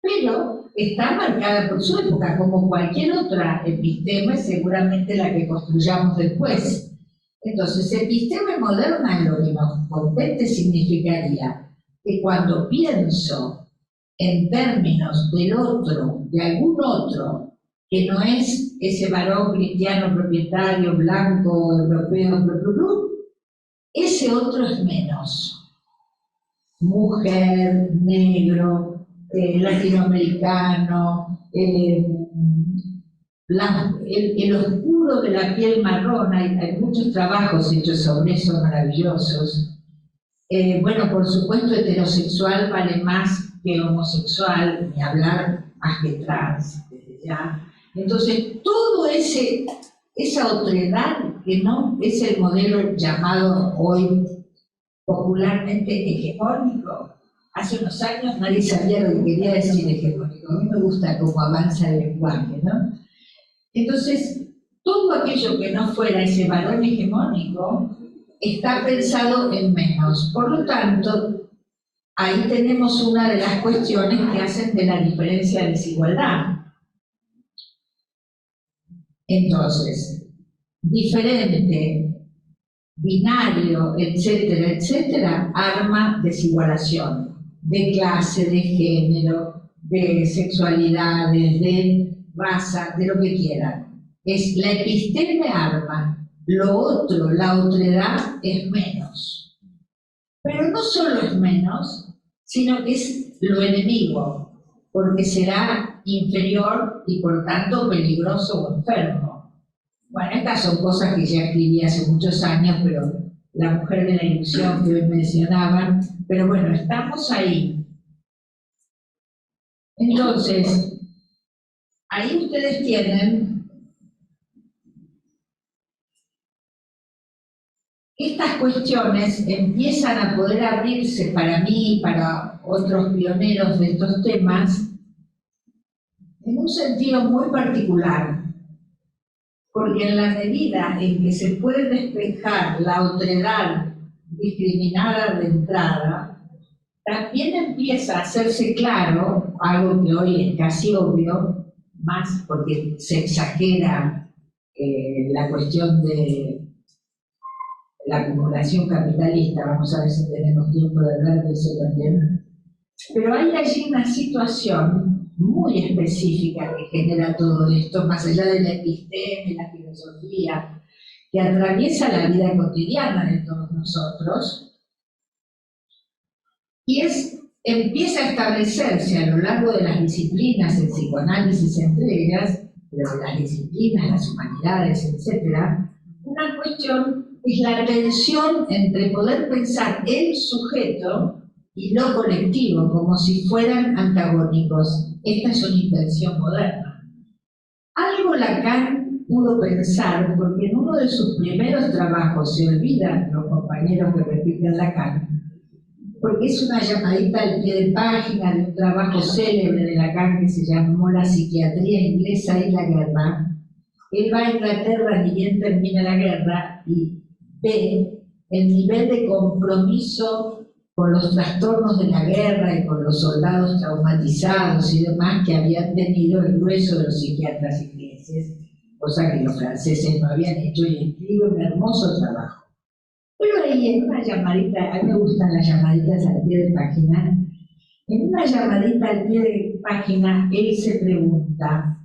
Pero está marcada por su época, como cualquier otra episteme, seguramente la que construyamos después. Entonces, episteme moderna, lo que nos compete significaría que cuando pienso en términos del otro, de algún otro, que no es ese varón cristiano, propietario, blanco, europeo, ese otro es menos. Mujer, negro, latinoamericano, el oscuro de la piel marrón, hay muchos trabajos hechos sobre eso maravillosos. Bueno, por supuesto, heterosexual vale más que homosexual, ni hablar más que trans, desde ya. Entonces, todo esa otredad, que no es el modelo llamado hoy popularmente hegemónico. Hace unos años nadie sabía lo que quería decir hegemónico. A mí me gusta cómo avanza el lenguaje, ¿no? Entonces, todo aquello que no fuera ese varón hegemónico está pensado en menos. Por lo tanto, ahí tenemos una de las cuestiones que hacen de la diferencia de desigualdad. Entonces, diferente, binario, etcétera, etcétera, arma desigualación de clase, de género, de sexualidades, de raza, de lo que quieran. Es la episteme arma, lo otro, la otredad es menos. Pero no solo es menos, sino que es lo enemigo, porque será inferior y por tanto peligroso o enfermo. Bueno, estas son cosas que ya escribí hace muchos años, pero la mujer de la ilusión que hoy mencionaban, pero bueno, estamos ahí. Entonces, ahí ustedes tienen estas cuestiones, empiezan a poder abrirse para mí, para otros pioneros de estos temas, en un sentido muy particular, porque en la medida en que se puede despejar la otredad discriminada de entrada, también empieza a hacerse claro, algo que hoy es casi obvio, más porque se exagera la cuestión de la acumulación capitalista, vamos a ver si tenemos tiempo de hablar de eso también. Pero hay allí una situación muy específica que genera todo esto, más allá de la episteme, la filosofía, que atraviesa la vida cotidiana de todos nosotros, y empieza a establecerse a lo largo de las disciplinas, el psicoanálisis entre ellas, pero las disciplinas, las humanidades, etc., una cuestión es la tensión entre poder pensar el sujeto y lo colectivo, como si fueran antagónicos. Esta es una invención moderna. Algo Lacan pudo pensar, porque en uno de sus primeros trabajos, se olvidan los compañeros que repiten Lacan, porque es una llamadita al pie de página de un trabajo célebre de Lacan que se llamó La psiquiatría inglesa y la guerra. Él va a Inglaterra ni bien termina la guerra y ve el nivel de compromiso con los trastornos de la guerra y con los soldados traumatizados y demás que habían tenido el grueso de los psiquiatras ingleses, cosa que los franceses no habían hecho, y escribe un hermoso trabajo. Pero ahí en una llamadita, a mí me gustan las llamaditas al pie de página, en una llamadita al pie de página él se pregunta,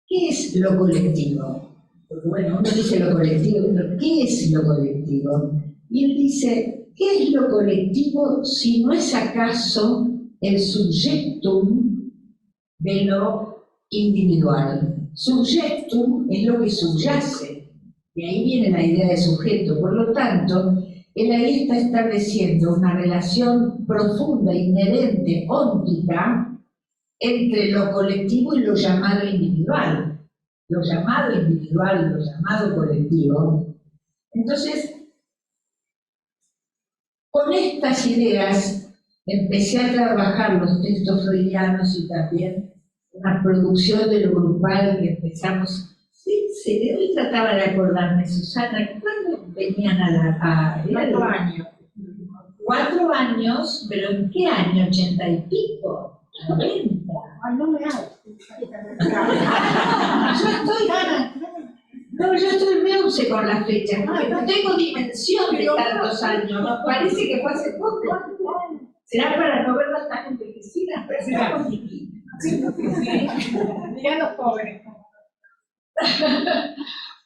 ¿qué es lo colectivo? Porque bueno, uno dice lo colectivo, pero ¿qué es lo colectivo? Y él dice, ¿qué es lo colectivo si no es acaso el subjectum de lo individual? Subjectum es lo que subyace. Y ahí viene la idea de sujeto. Por lo tanto, él ahí está estableciendo una relación profunda, inherente, óntica, entre lo colectivo y lo llamado individual. Lo llamado individual y lo llamado colectivo. Entonces, con estas ideas empecé a trabajar los textos freudianos y también una producción de lo grupal que empezamos. Sí, de hoy trataba de acordarme, Susana, ¿cuándo venían a 4 años? 4 años, pero ¿en qué año? ¿80 y pico? 90. Ay, no me hagas. Yo estoy meuse con las fechas, porque no tengo dimensión de tantos años, nos parece que fue hace poco. Será para no verlas tan envejecidas, pero será Mirá los pobres.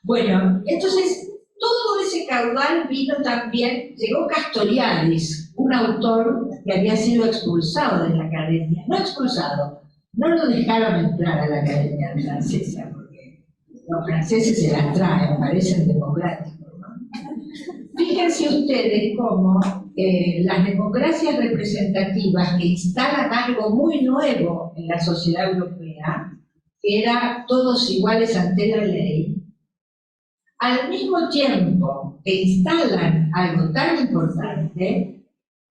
Bueno, entonces todo ese caudal vino también, llegó Castoriadis, un autor que había sido expulsado de la academia, no expulsado, no lo dejaron entrar a la academia francesa, porque los franceses se las traen, parecen democráticos, ¿no? Fíjense ustedes cómo las democracias representativas que instalan algo muy nuevo en la sociedad europea, que era todos iguales ante la ley, al mismo tiempo que instalan algo tan importante,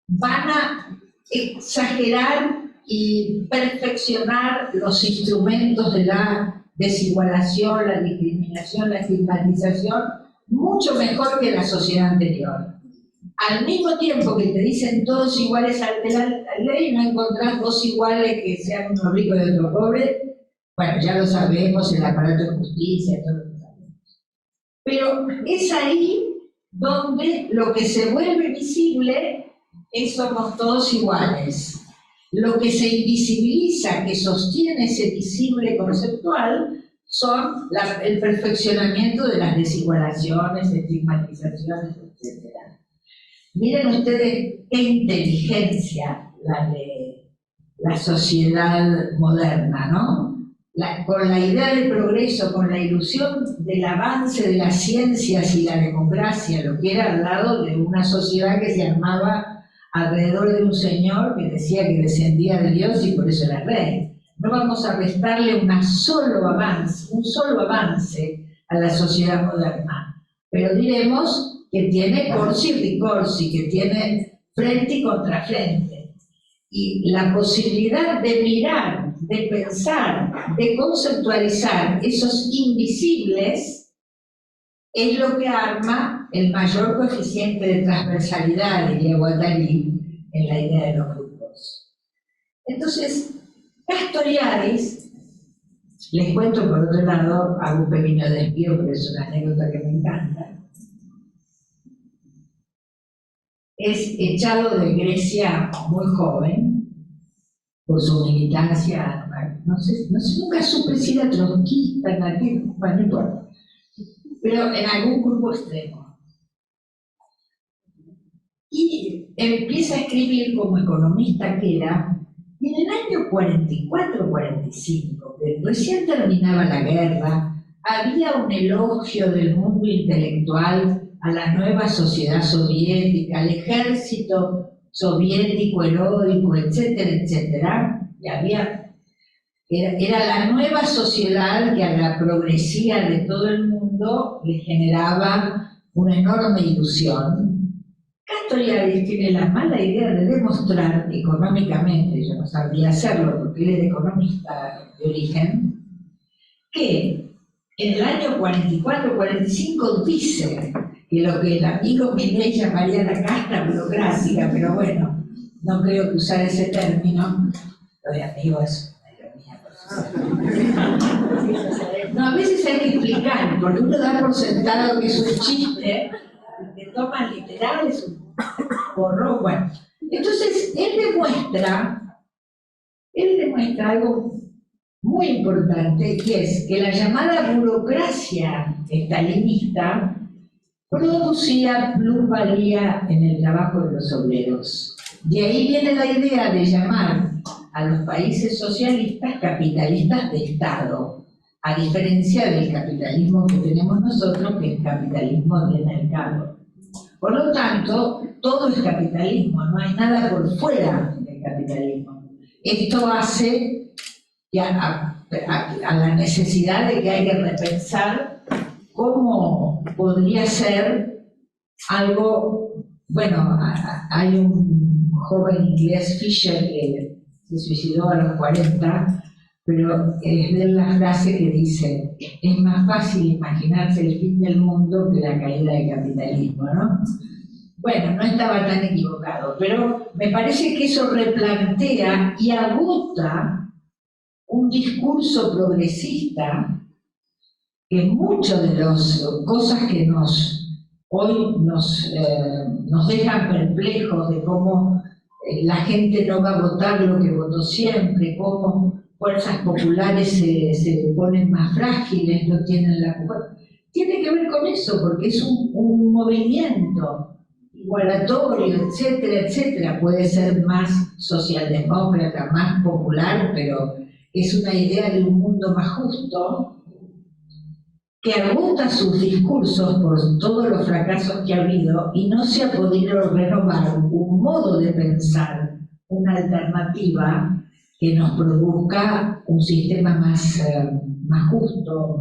van a exagerar y perfeccionar los instrumentos de la desigualación, la discriminación, la estigmatización, mucho mejor que la sociedad anterior. Al mismo tiempo que te dicen todos iguales ante la ley, no encontrás dos iguales que sean uno rico y otro pobre. Bueno, ya lo sabemos, el aparato de justicia, todo lo que sabemos. Pero es ahí donde lo que se vuelve visible es somos todos iguales. Lo que se invisibiliza, que sostiene ese visible conceptual, son el perfeccionamiento de las desigualaciones, estigmatizaciones, etc. Miren ustedes qué inteligencia la de la sociedad moderna, ¿no? Con la idea del progreso, con la ilusión del avance de las ciencias y la democracia, lo que era al lado de una sociedad que se armaba alrededor de un señor que decía que descendía de Dios y por eso era rey. No vamos a restarle un solo avance a la sociedad moderna, pero diremos que tiene corsi y ricorsi, que tiene frente y contrafrente. Y la posibilidad de mirar, de pensar, de conceptualizar esos invisibles es lo que arma el mayor coeficiente de transversalidad, diría Guattari, en la idea de los grupos. Entonces, Castoriadis, les cuento por otro lado, hago un pequeño desvío, pero es una anécdota que me encanta. es echado de Grecia muy joven por su militancia, no sé, nunca supe si era tronquista, bueno, no importa, pero en algún grupo extremo. Y empieza a escribir como economista que era, y en el año 44-45, que recién terminaba la guerra, había un elogio del mundo intelectual a la nueva sociedad soviética, al ejército soviético heroico, etcétera, etcétera. Y era la nueva sociedad que a la progresía de todo el mundo le generaba una enorme ilusión. Castoriadis tiene la mala idea de demostrar económicamente, yo no sabría hacerlo porque él era economista de origen, que en el año 44-45 dice que lo que el amigo Milei llamaría la casta burocrática, pero bueno, no creo que usar ese término, lo de amigo es una ironía. No, a veces hay que explicar, porque uno da por sentado que es un chiste, que toman literal, es un porro, bueno. Entonces, él demuestra algo muy importante, que es que la llamada burocracia estalinista producía plusvalía en el trabajo de los obreros. De ahí viene la idea de llamar a los países socialistas capitalistas de Estado, a diferencia del capitalismo que tenemos nosotros, que es capitalismo de mercado. Por lo tanto, todo es capitalismo, no hay nada por fuera del capitalismo. Esto hace que a la necesidad de que hay que repensar cómo podría ser algo, bueno, hay un joven inglés, Fisher, que se suicidó a los 40, pero es de la frase que dice, es más fácil imaginarse el fin del mundo que la caída del capitalismo, ¿no? Bueno, no estaba tan equivocado, pero me parece que eso replantea y agota un discurso progresista que muchas de las cosas que hoy nos dejan perplejos de cómo la gente no va a votar lo que votó siempre, cómo fuerzas populares se ponen más frágiles, no tienen la culpa. Tiene que ver con eso, porque es un movimiento igualatorio, etcétera, etcétera. Puede ser más socialdemócrata, más popular, pero es una idea de un mundo más justo, que agota sus discursos por todos los fracasos que ha habido y no se ha podido renovar un modo de pensar, una alternativa que nos produzca un sistema más justo,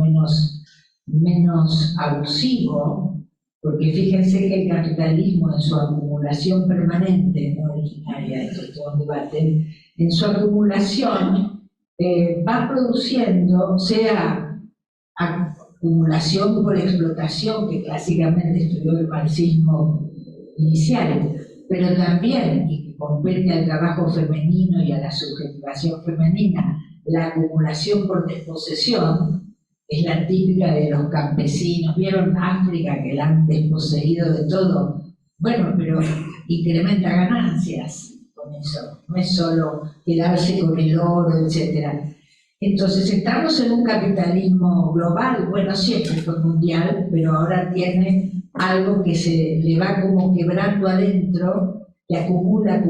menos abusivo, porque fíjense que el capitalismo en su acumulación permanente, no originaria, esto es todo un debate, en su acumulación va produciendo, sea acumulación por explotación, que clásicamente estudió el marxismo inicial, pero también, y que compete al trabajo femenino y a la subjetivación femenina, la acumulación por desposesión, es la típica de los campesinos. ¿Vieron África, que la han desposeído de todo? Bueno, pero incrementa ganancias con eso, no es solo quedarse con el oro, etc. Entonces estamos en un capitalismo global, bueno, siempre fue mundial, pero ahora tiene algo que se le va como quebrando adentro, que acumula,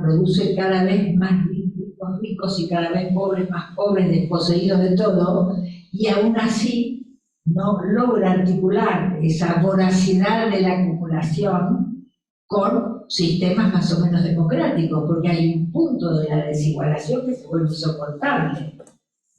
produce cada vez más ricos y cada vez pobres, más pobres, desposeídos de todo, y aún así no logra articular esa voracidad de la acumulación con sistemas más o menos democráticos, porque hay un punto de la desigualación que se vuelve insoportable,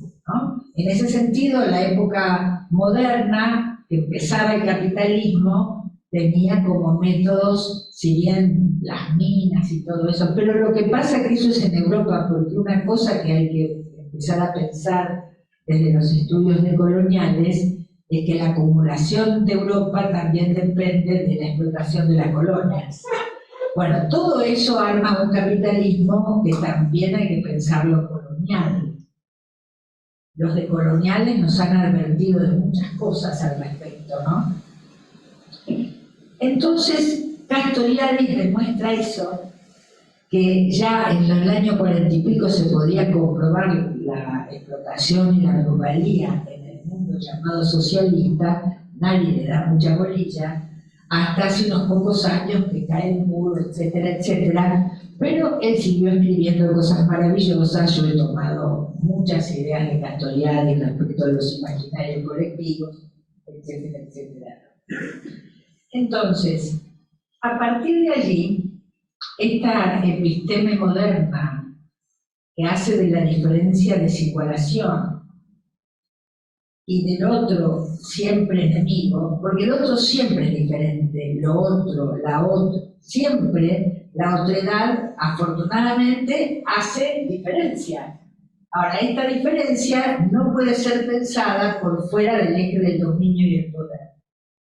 ¿no? En ese sentido, la época moderna, que empezaba el capitalismo, tenía como métodos, si bien las minas y todo eso, pero lo que pasa es que eso es en Europa, porque una cosa que hay que empezar a pensar desde los estudios decoloniales es que la acumulación de Europa también depende de la explotación de las colonias. Bueno, todo eso arma un capitalismo que también hay que pensarlo colonial. Los decoloniales nos han advertido de muchas cosas al respecto, ¿no? Entonces, Castoriadis demuestra eso, que ya en el año 40 y pico se podía comprobar la explotación y la anomalía en el mundo llamado socialista, nadie le da mucha bolilla, hasta hace unos pocos años que cae el muro, etcétera, etcétera, pero él siguió escribiendo cosas maravillosas. Yo he tomado muchas ideas de Castoriadis respecto a los imaginarios colectivos, etcétera, etcétera. Entonces, a partir de allí, esta episteme moderna que hace de la diferencia desigualación y del otro siempre enemigo, porque el otro siempre es diferente, lo otro, la otra, siempre la otredad afortunadamente hace diferencia. Ahora, esta diferencia no puede ser pensada por fuera del eje del dominio y el poder.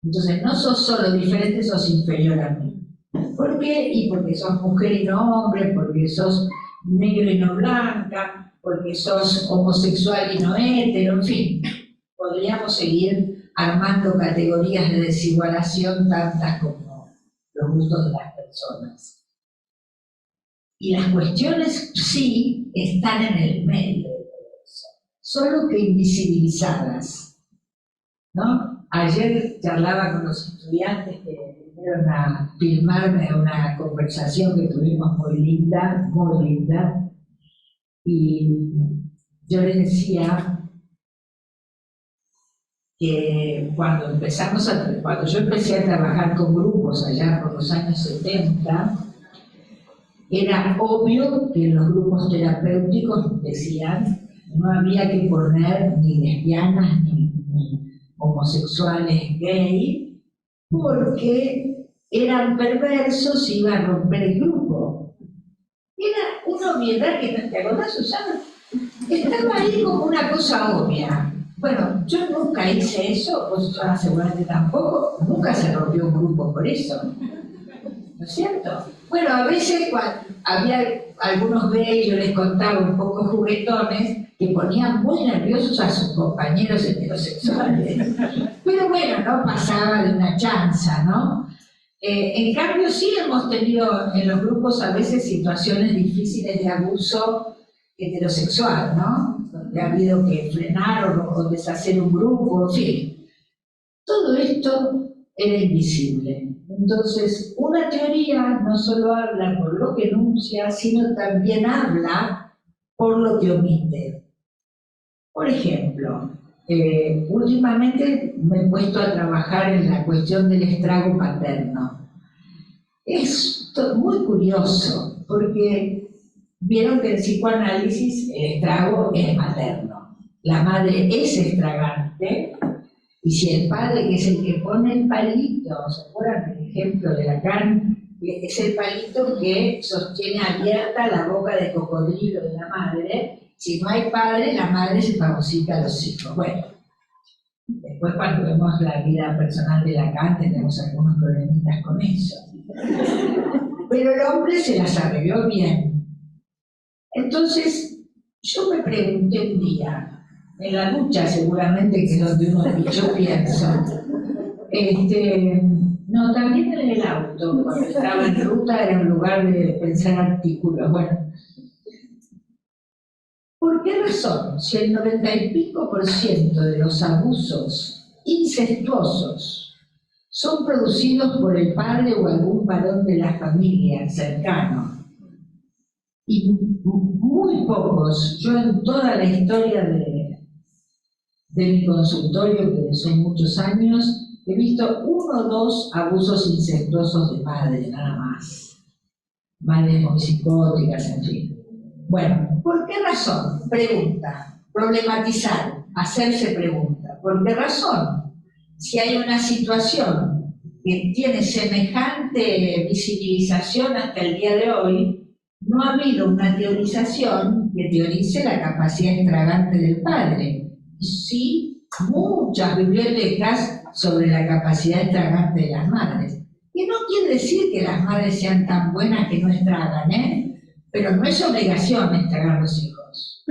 Entonces, no sos solo diferente, sos inferior a mí. ¿Por qué? Y porque sos mujer y no hombre, porque sos negro y no blanca, porque sos homosexual y no hétero, en fin. Podríamos seguir armando categorías de desigualación tantas como los gustos de las personas. Y las cuestiones sí están en el medio de todo eso, solo que invisibilizadas, ¿no? Ayer charlaba con los estudiantes que vinieron a filmarme una conversación que tuvimos muy linda, y yo les decía que cuando yo empecé a trabajar con grupos allá por los años 70, era obvio que en los grupos terapéuticos decían no había que poner ni lesbianas ni homosexuales gay, porque eran perversos y iban a romper el grupo. Era una obviedad que no te acordás, Susana. Estaba ahí como una cosa obvia. Bueno, yo nunca hice eso, vos Susana seguramente tampoco, nunca se rompió un grupo por eso. ¿No es cierto? Bueno, a veces cuando había algunos gays, yo les contaba un poco juguetones, que ponían muy nerviosos a sus compañeros heterosexuales. Pero bueno, no pasaba de una chanza, ¿no? En cambio, sí hemos tenido en los grupos a veces situaciones difíciles de abuso heterosexual, ¿no? Donde ha habido que frenar o deshacer un grupo, en fin. Todo esto era invisible. Entonces, una teoría no solo habla por lo que enuncia, sino también habla por lo que omite. Por ejemplo, últimamente me he puesto a trabajar en la cuestión del estrago paterno. Es muy curioso, porque vieron que en psicoanálisis el estrago es materno. La madre es estragante, y si el padre, que es el que pone el palito, ¿se acuerdan del ejemplo de Lacan? Es el palito que sostiene abierta la boca de cocodrilo de la madre. Si no hay padre, la madre se fagocita a los hijos. Bueno, después cuando vemos la vida personal de Lacan tenemos algunos problemitas con eso. Pero el hombre se las arregló bien. Entonces, yo me pregunté un día, en la ducha seguramente, que es donde yo pienso, no, también en el auto, cuando estaba en ruta era un lugar de pensar artículos. Bueno, ¿por qué razón, si el 90 y pico % de los abusos incestuosos son producidos por el padre o algún varón de la familia cercano, y muy pocos, yo en toda la historia de mi consultorio, que son muchos años, he visto 1 o 2 abusos incestuosos de madre, nada más. Madres muy psicóticas, en fin. Bueno, ¿por qué razón? Pregunta, problematizar, hacerse pregunta. ¿Por qué razón? Si hay una situación que tiene semejante visibilización hasta el día de hoy, no ha habido una teorización que teorice la capacidad estragante del padre. Sí, muchas bibliotecas sobre la capacidad estragante de las madres. Y no quiere decir que las madres sean tan buenas que no estragan, pero no es obligación estragar los hijos.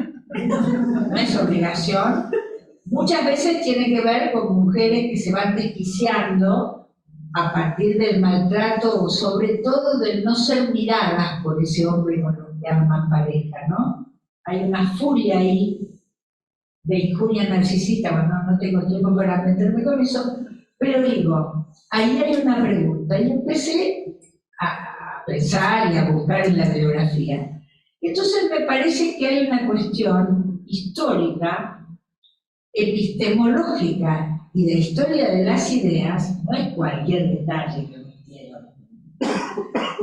No es obligación. Muchas veces tiene que ver con mujeres que se van desquiciando a partir del maltrato, o sobre todo del no ser miradas por ese hombre con lo que aman pareja, ¿no? Hay una furia ahí de injuria narcisista, bueno, no tengo tiempo para meterme con eso, pero digo, ahí hay una pregunta, y empecé a pensar y a buscar en la biografía. Entonces me parece que hay una cuestión histórica, epistemológica y de historia de las ideas, no es cualquier detalle que metieron,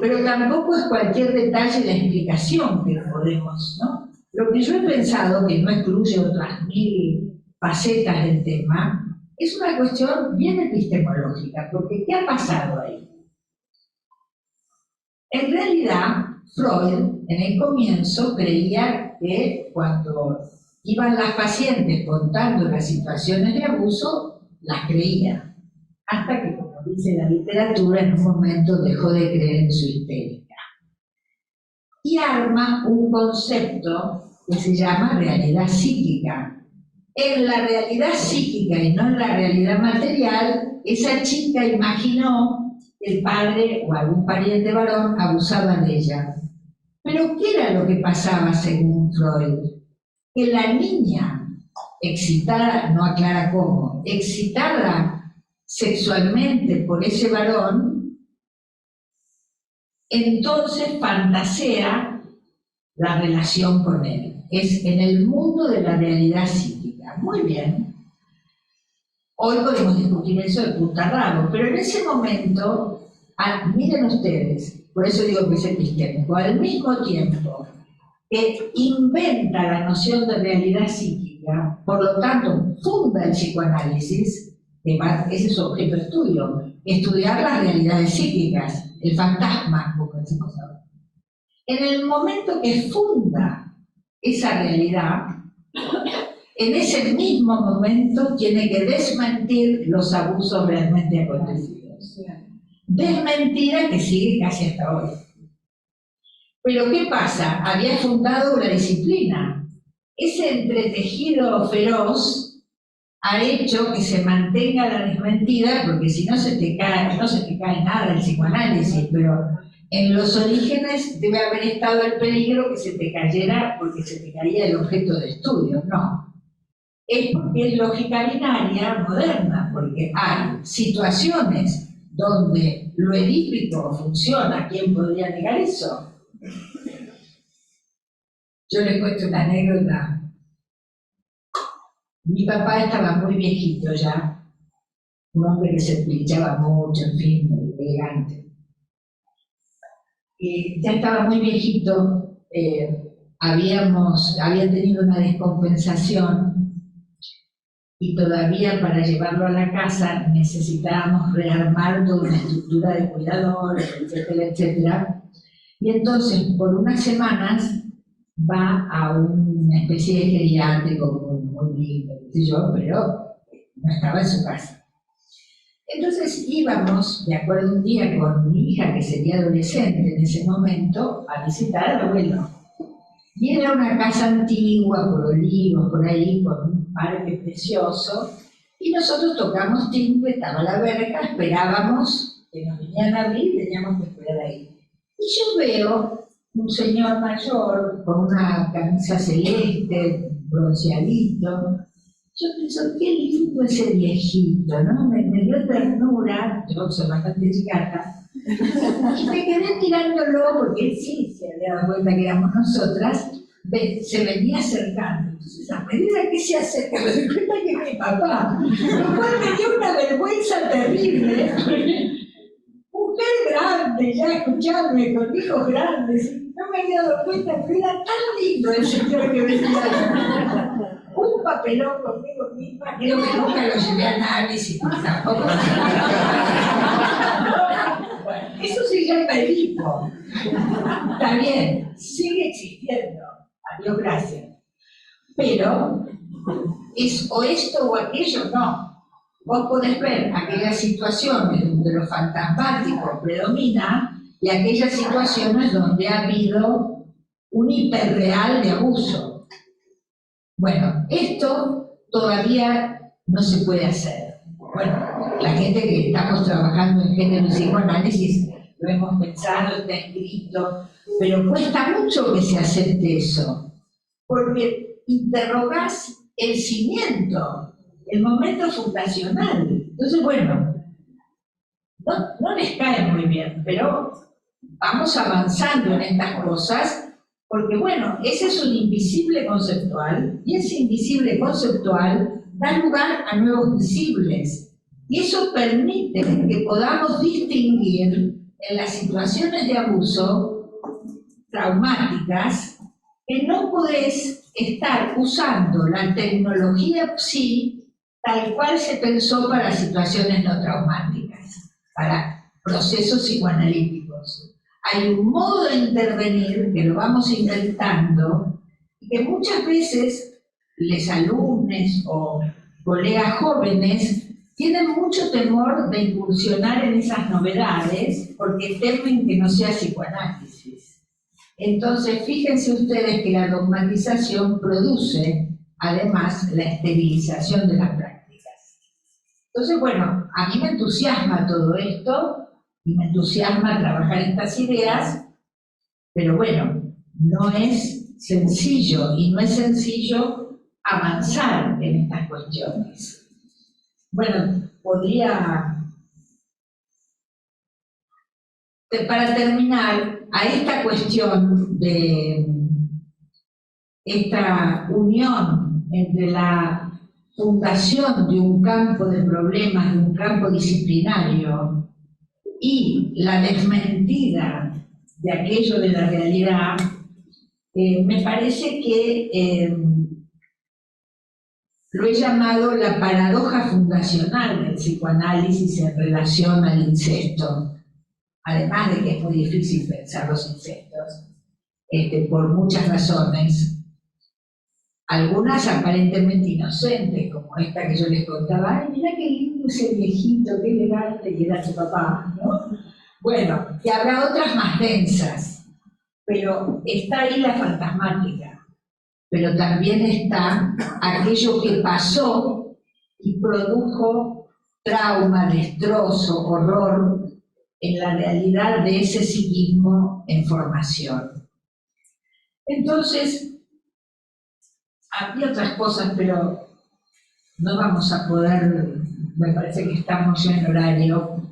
pero tampoco es cualquier detalle la explicación que podemos, ¿no? Lo que yo he pensado, que no excluye otras 1000 facetas del tema, es una cuestión bien epistemológica, porque ¿qué ha pasado ahí? En realidad, Freud, en el comienzo, creía que cuando iban las pacientes contando las situaciones de abuso, las creía, hasta que, como dice la literatura, en un momento dejó de creer en su histérica. Y arma un concepto que se llama realidad psíquica. En la realidad psíquica y no en la realidad material, esa chica imaginó que el padre o algún pariente varón abusaba de ella. Pero ¿qué era lo que pasaba según Freud? Que la niña, excitada, no aclara cómo, excitada sexualmente por ese varón, entonces fantasea la relación con él. Es en el mundo de la realidad psíquica. Muy bien. Hoy podemos discutir eso de punta rabo, pero en ese momento, miren ustedes, por eso digo que es epistémico, al mismo tiempo que inventa la noción de realidad psíquica, por lo tanto funda el psicoanálisis, ese es su objeto de estudio, estudiar las realidades psíquicas, el fantasma, como decimos ahora. En el momento que funda esa realidad, en ese mismo momento tiene que desmentir los abusos realmente acontecidos. Desmentida que sigue casi hasta hoy. Pero ¿qué pasa? Había fundado una disciplina. Ese entretejido feroz ha hecho que se mantenga la desmentida, porque si no se te cae nada el psicoanálisis, pero en los orígenes debe haber estado el peligro que se te cayera porque se te caía el objeto de estudio. No. Es porque es lógica binaria moderna, porque hay situaciones donde lo edípico funciona. ¿Quién podría negar eso? Yo les cuento una anécdota. Mi papá estaba muy viejito ya, un hombre que se pinchaba mucho, en fin, muy elegante. Y ya estaba muy viejito, había tenido una descompensación y todavía para llevarlo a la casa necesitábamos rearmar toda una estructura de cuidadores, etcétera, etcétera. Y entonces, por unas semanas, va a una especie de geriátrico muy lindo, pero no estaba en su casa. Entonces íbamos, me acuerdo un día con mi hija, que sería adolescente en ese momento, a visitar al abuelo. Y era una casa antigua, por olivos, por ahí, con un parque precioso. Y nosotros tocamos timbre, estaba la verja, esperábamos que nos vinieran a abrir, teníamos que esperar ahí. Y yo veo un señor mayor con una camisa celeste, bronceadito. Yo pienso, qué lindo ese viejito, ¿no? Me dio ternura, yo soy bastante chicata, y me quedé mirándolo porque él sí se había dado cuenta que éramos nosotras, se venía acercando. Entonces, a medida que se acerca, me doy cuenta que es mi papá, lo cual me dio una vergüenza terrible. Mujer grande, ya escucharme con hijos grandes, no me había dado cuenta, pero era tan lindo el señor que venía. Un papelón conmigo misma, creo que nunca lo llevé a análisis, tampoco. Bueno, eso se llama Edipo. Está bien, sigue existiendo, adiós, gracias. Pero es o esto o aquello, no. Vos podés ver aquellas situaciones donde lo fantasmático predomina y aquellas situaciones donde ha habido un hiperreal de abuso. Bueno, esto todavía no se puede hacer. Bueno, la gente que estamos trabajando en género y psicoanálisis lo hemos pensado, está escrito, pero cuesta mucho que se acepte eso, porque interrogás el cimiento, el momento fundacional. Entonces, bueno, no les cae muy bien, pero vamos avanzando en estas cosas, porque bueno, ese es un invisible conceptual, y ese invisible conceptual da lugar a nuevos visibles, y eso permite que podamos distinguir en las situaciones de abuso traumáticas que no podés estar usando la tecnología PSI tal cual se pensó para situaciones no traumáticas, para procesos psicoanalíticos. Hay un modo de intervenir que lo vamos inventando y que muchas veces los alumnos o colegas jóvenes tienen mucho temor de incursionar en esas novedades porque temen que no sea psicoanálisis. Entonces, fíjense ustedes que la dogmatización produce, además, la esterilización de las prácticas. Entonces, bueno, a mí me entusiasma todo esto y me entusiasma trabajar estas ideas, pero bueno, no es sencillo y no es sencillo avanzar en estas cuestiones. Bueno, para terminar, a esta cuestión de esta unión entre la fundación de un campo de problemas, de un campo disciplinario, y la desmentida de aquello de la realidad, me parece que lo he llamado la paradoja fundacional del psicoanálisis en relación al incesto, además de que es muy difícil pensar los incestos, por muchas razones, algunas aparentemente inocentes, como esta que yo les contaba. Ay, mira qué lindo ese viejito, qué elegante que era su papá, ¿no? Bueno, y habrá otras más densas, pero está ahí la fantasmática. Pero también está aquello que pasó y produjo trauma, destrozo, horror en la realidad de ese psiquismo en formación. Entonces, había otras cosas, pero no vamos a poder, me parece que estamos ya en horario.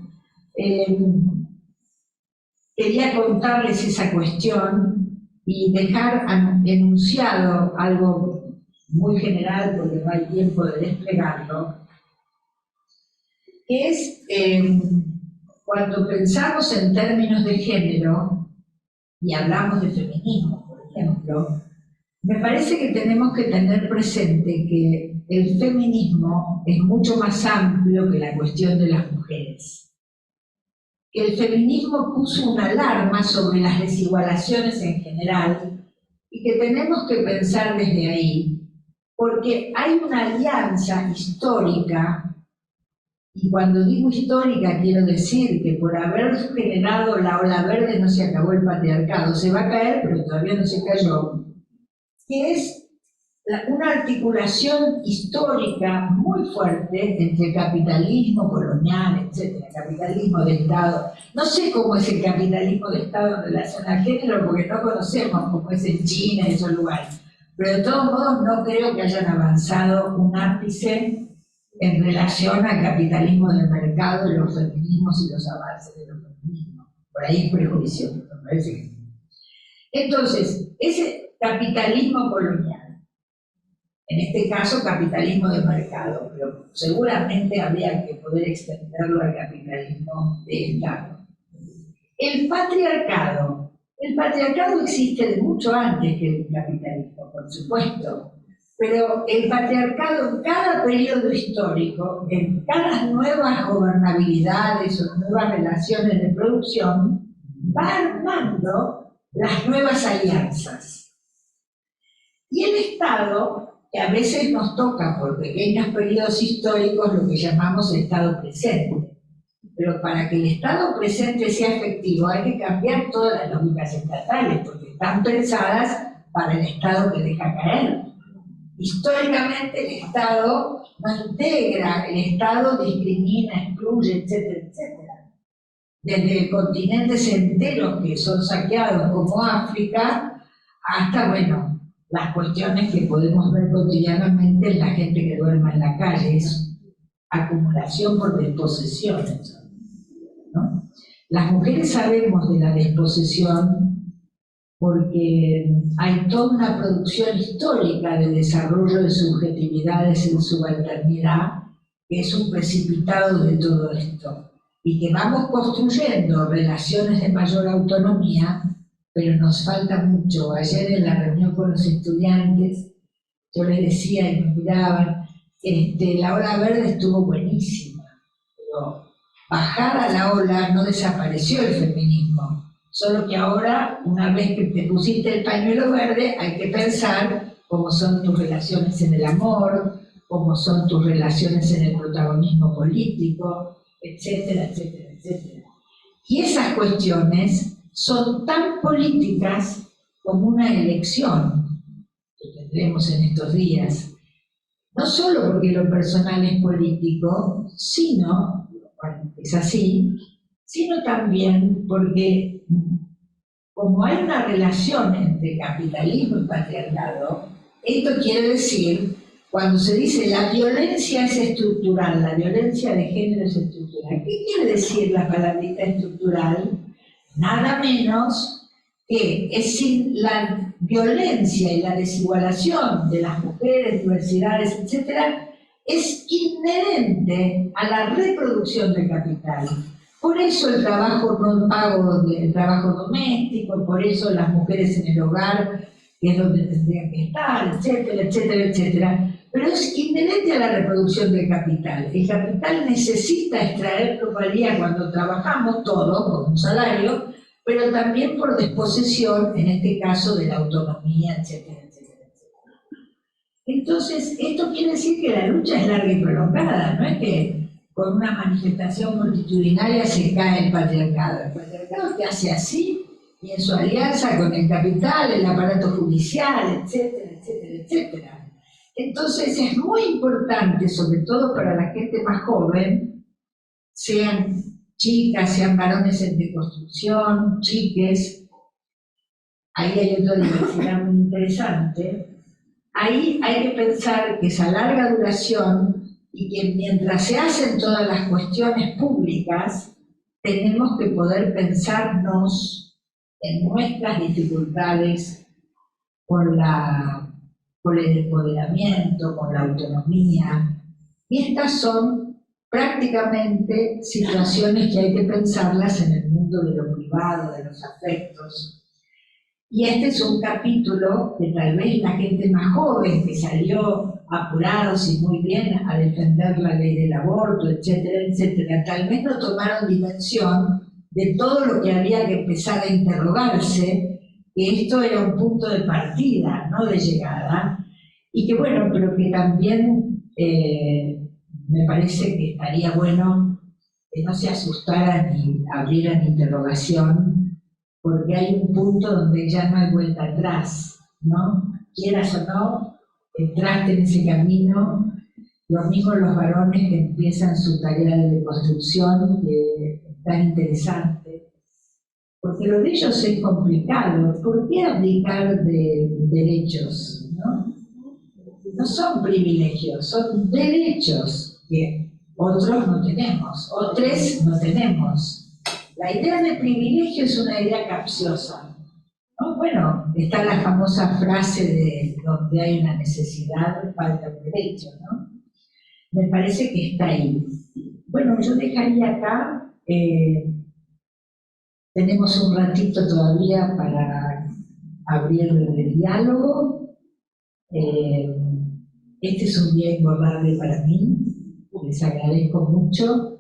Quería contarles esa cuestión y dejar enunciado algo muy general, porque no hay tiempo de desplegarlo, que es cuando pensamos en términos de género y hablamos de feminismo, por ejemplo, me parece que tenemos que tener presente que el feminismo es mucho más amplio que la cuestión de las mujeres. Que el feminismo puso una alarma sobre las desigualaciones en general y que tenemos que pensar desde ahí, porque hay una alianza histórica, y cuando digo histórica quiero decir que por haber generado la ola verde no se acabó el patriarcado, se va a caer pero todavía no se cayó, que es una articulación histórica muy fuerte entre el capitalismo colonial, etc., capitalismo de Estado. No sé cómo es el capitalismo de Estado en relación al género, porque no conocemos cómo es en China y esos lugares. Pero de todos modos no creo que hayan avanzado un ápice en relación al capitalismo del mercado, de los feminismos y los avances de los feminismos. Por ahí es prejuicio, me parece que sí. Entonces, ese capitalismo colonial, en este caso capitalismo de mercado, pero seguramente habría que poder extenderlo al capitalismo de Estado. El patriarcado existe de mucho antes que el capitalismo, por supuesto, pero el patriarcado en cada periodo histórico, en cada nuevas gobernabilidades o nuevas relaciones de producción, va armando las nuevas alianzas. Y el Estado, que a veces nos toca por pequeños periodos históricos lo que llamamos Estado presente. Pero para que el Estado presente sea efectivo hay que cambiar todas las lógicas estatales, porque están pensadas para el Estado que deja caer. históricamente el Estado no integra, el Estado discrimina, excluye, etcétera, etcétera. Desde continentes enteros que son saqueados como África, hasta, bueno, las cuestiones que podemos ver cotidianamente en la gente que duerma en la calle, es acumulación por desposesiones, ¿no? Las mujeres sabemos de la desposesión porque hay toda una producción histórica de desarrollo de subjetividades en subalternidad, que es un precipitado de todo esto, y que vamos construyendo relaciones de mayor autonomía, pero nos falta mucho. Ayer en la reunión con los estudiantes, yo les decía y me miraban, la ola verde estuvo buenísima, pero bajada la ola no desapareció el feminismo, solo que ahora, una vez que te pusiste el pañuelo verde, hay que pensar cómo son tus relaciones en el amor, cómo son tus relaciones en el protagonismo político, etcétera, etcétera, etcétera. Y esas cuestiones son tan políticas como una elección que tendremos en estos días. No solo porque lo personal es político, sino, bueno, es así, sino también porque como hay una relación entre capitalismo y patriarcado, esto quiere decir, cuando se dice la violencia es estructural, la violencia de género es estructural, ¿qué quiere decir la palabrita estructural? Nada menos que es sin la violencia y la desigualación de las mujeres, diversidades, etc., es inherente a la reproducción del capital. Por eso el trabajo no pago del trabajo doméstico, por eso las mujeres en el hogar, que es donde tendrían que estar, etcétera, etcétera, etcétera. Pero es inherente a la reproducción del capital. El capital necesita extraer plusvalía cuando trabajamos todos con un salario, pero también por desposesión, en este caso de la autonomía, etcétera, etcétera, etcétera. Entonces, esto quiere decir que la lucha es larga y prolongada, no es que con una manifestación multitudinaria se cae el patriarcado. El patriarcado que hace así, y en su alianza con el capital, el aparato judicial, etcétera, etcétera, etcétera. Entonces es muy importante, sobre todo para la gente más joven, sean chicas, sean varones en deconstrucción, chiques, ahí hay otra diversidad muy interesante. Ahí hay que pensar que es a larga duración y que mientras se hacen todas las cuestiones públicas, tenemos que poder pensarnos en nuestras dificultades por el empoderamiento, con la autonomía. Y estas son prácticamente situaciones que hay que pensarlas en el mundo de lo privado, de los afectos. Y este es un capítulo que tal vez la gente más joven que salió apurados y muy bien a defender la ley del aborto, etcétera, etcétera, tal vez no tomaron dimensión de todo lo que había que empezar a interrogarse, que esto era un punto de partida, no de llegada, y que bueno, pero que también me parece que estaría bueno que no se asustaran ni abrieran interrogación, porque hay un punto donde ya no hay vuelta atrás, ¿no? Quieras o no, entraste en ese camino, lo mismo los varones que empiezan su tarea de deconstrucción, que es tan interesante, porque lo de ellos es complicado. ¿Por qué abdicar de derechos, no? No son privilegios, son derechos que otros no tenemos, otros no tenemos. La idea de privilegio es una idea capciosa, ¿no? Bueno, está la famosa frase de donde hay una necesidad, falta un derecho, ¿no? Me parece que está ahí. Bueno, yo dejaría acá, tenemos un ratito todavía para abrir el diálogo. Este es un día imborrable para mí, les agradezco mucho.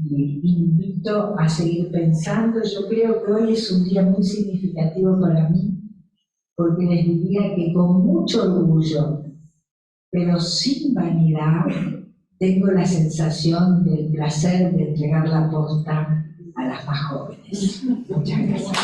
Y invito a seguir pensando. Yo creo que hoy es un día muy significativo para mí, porque les diría que con mucho orgullo, pero sin vanidad, tengo la sensación del placer de entregar la posta a las más jóvenes. Muchas gracias.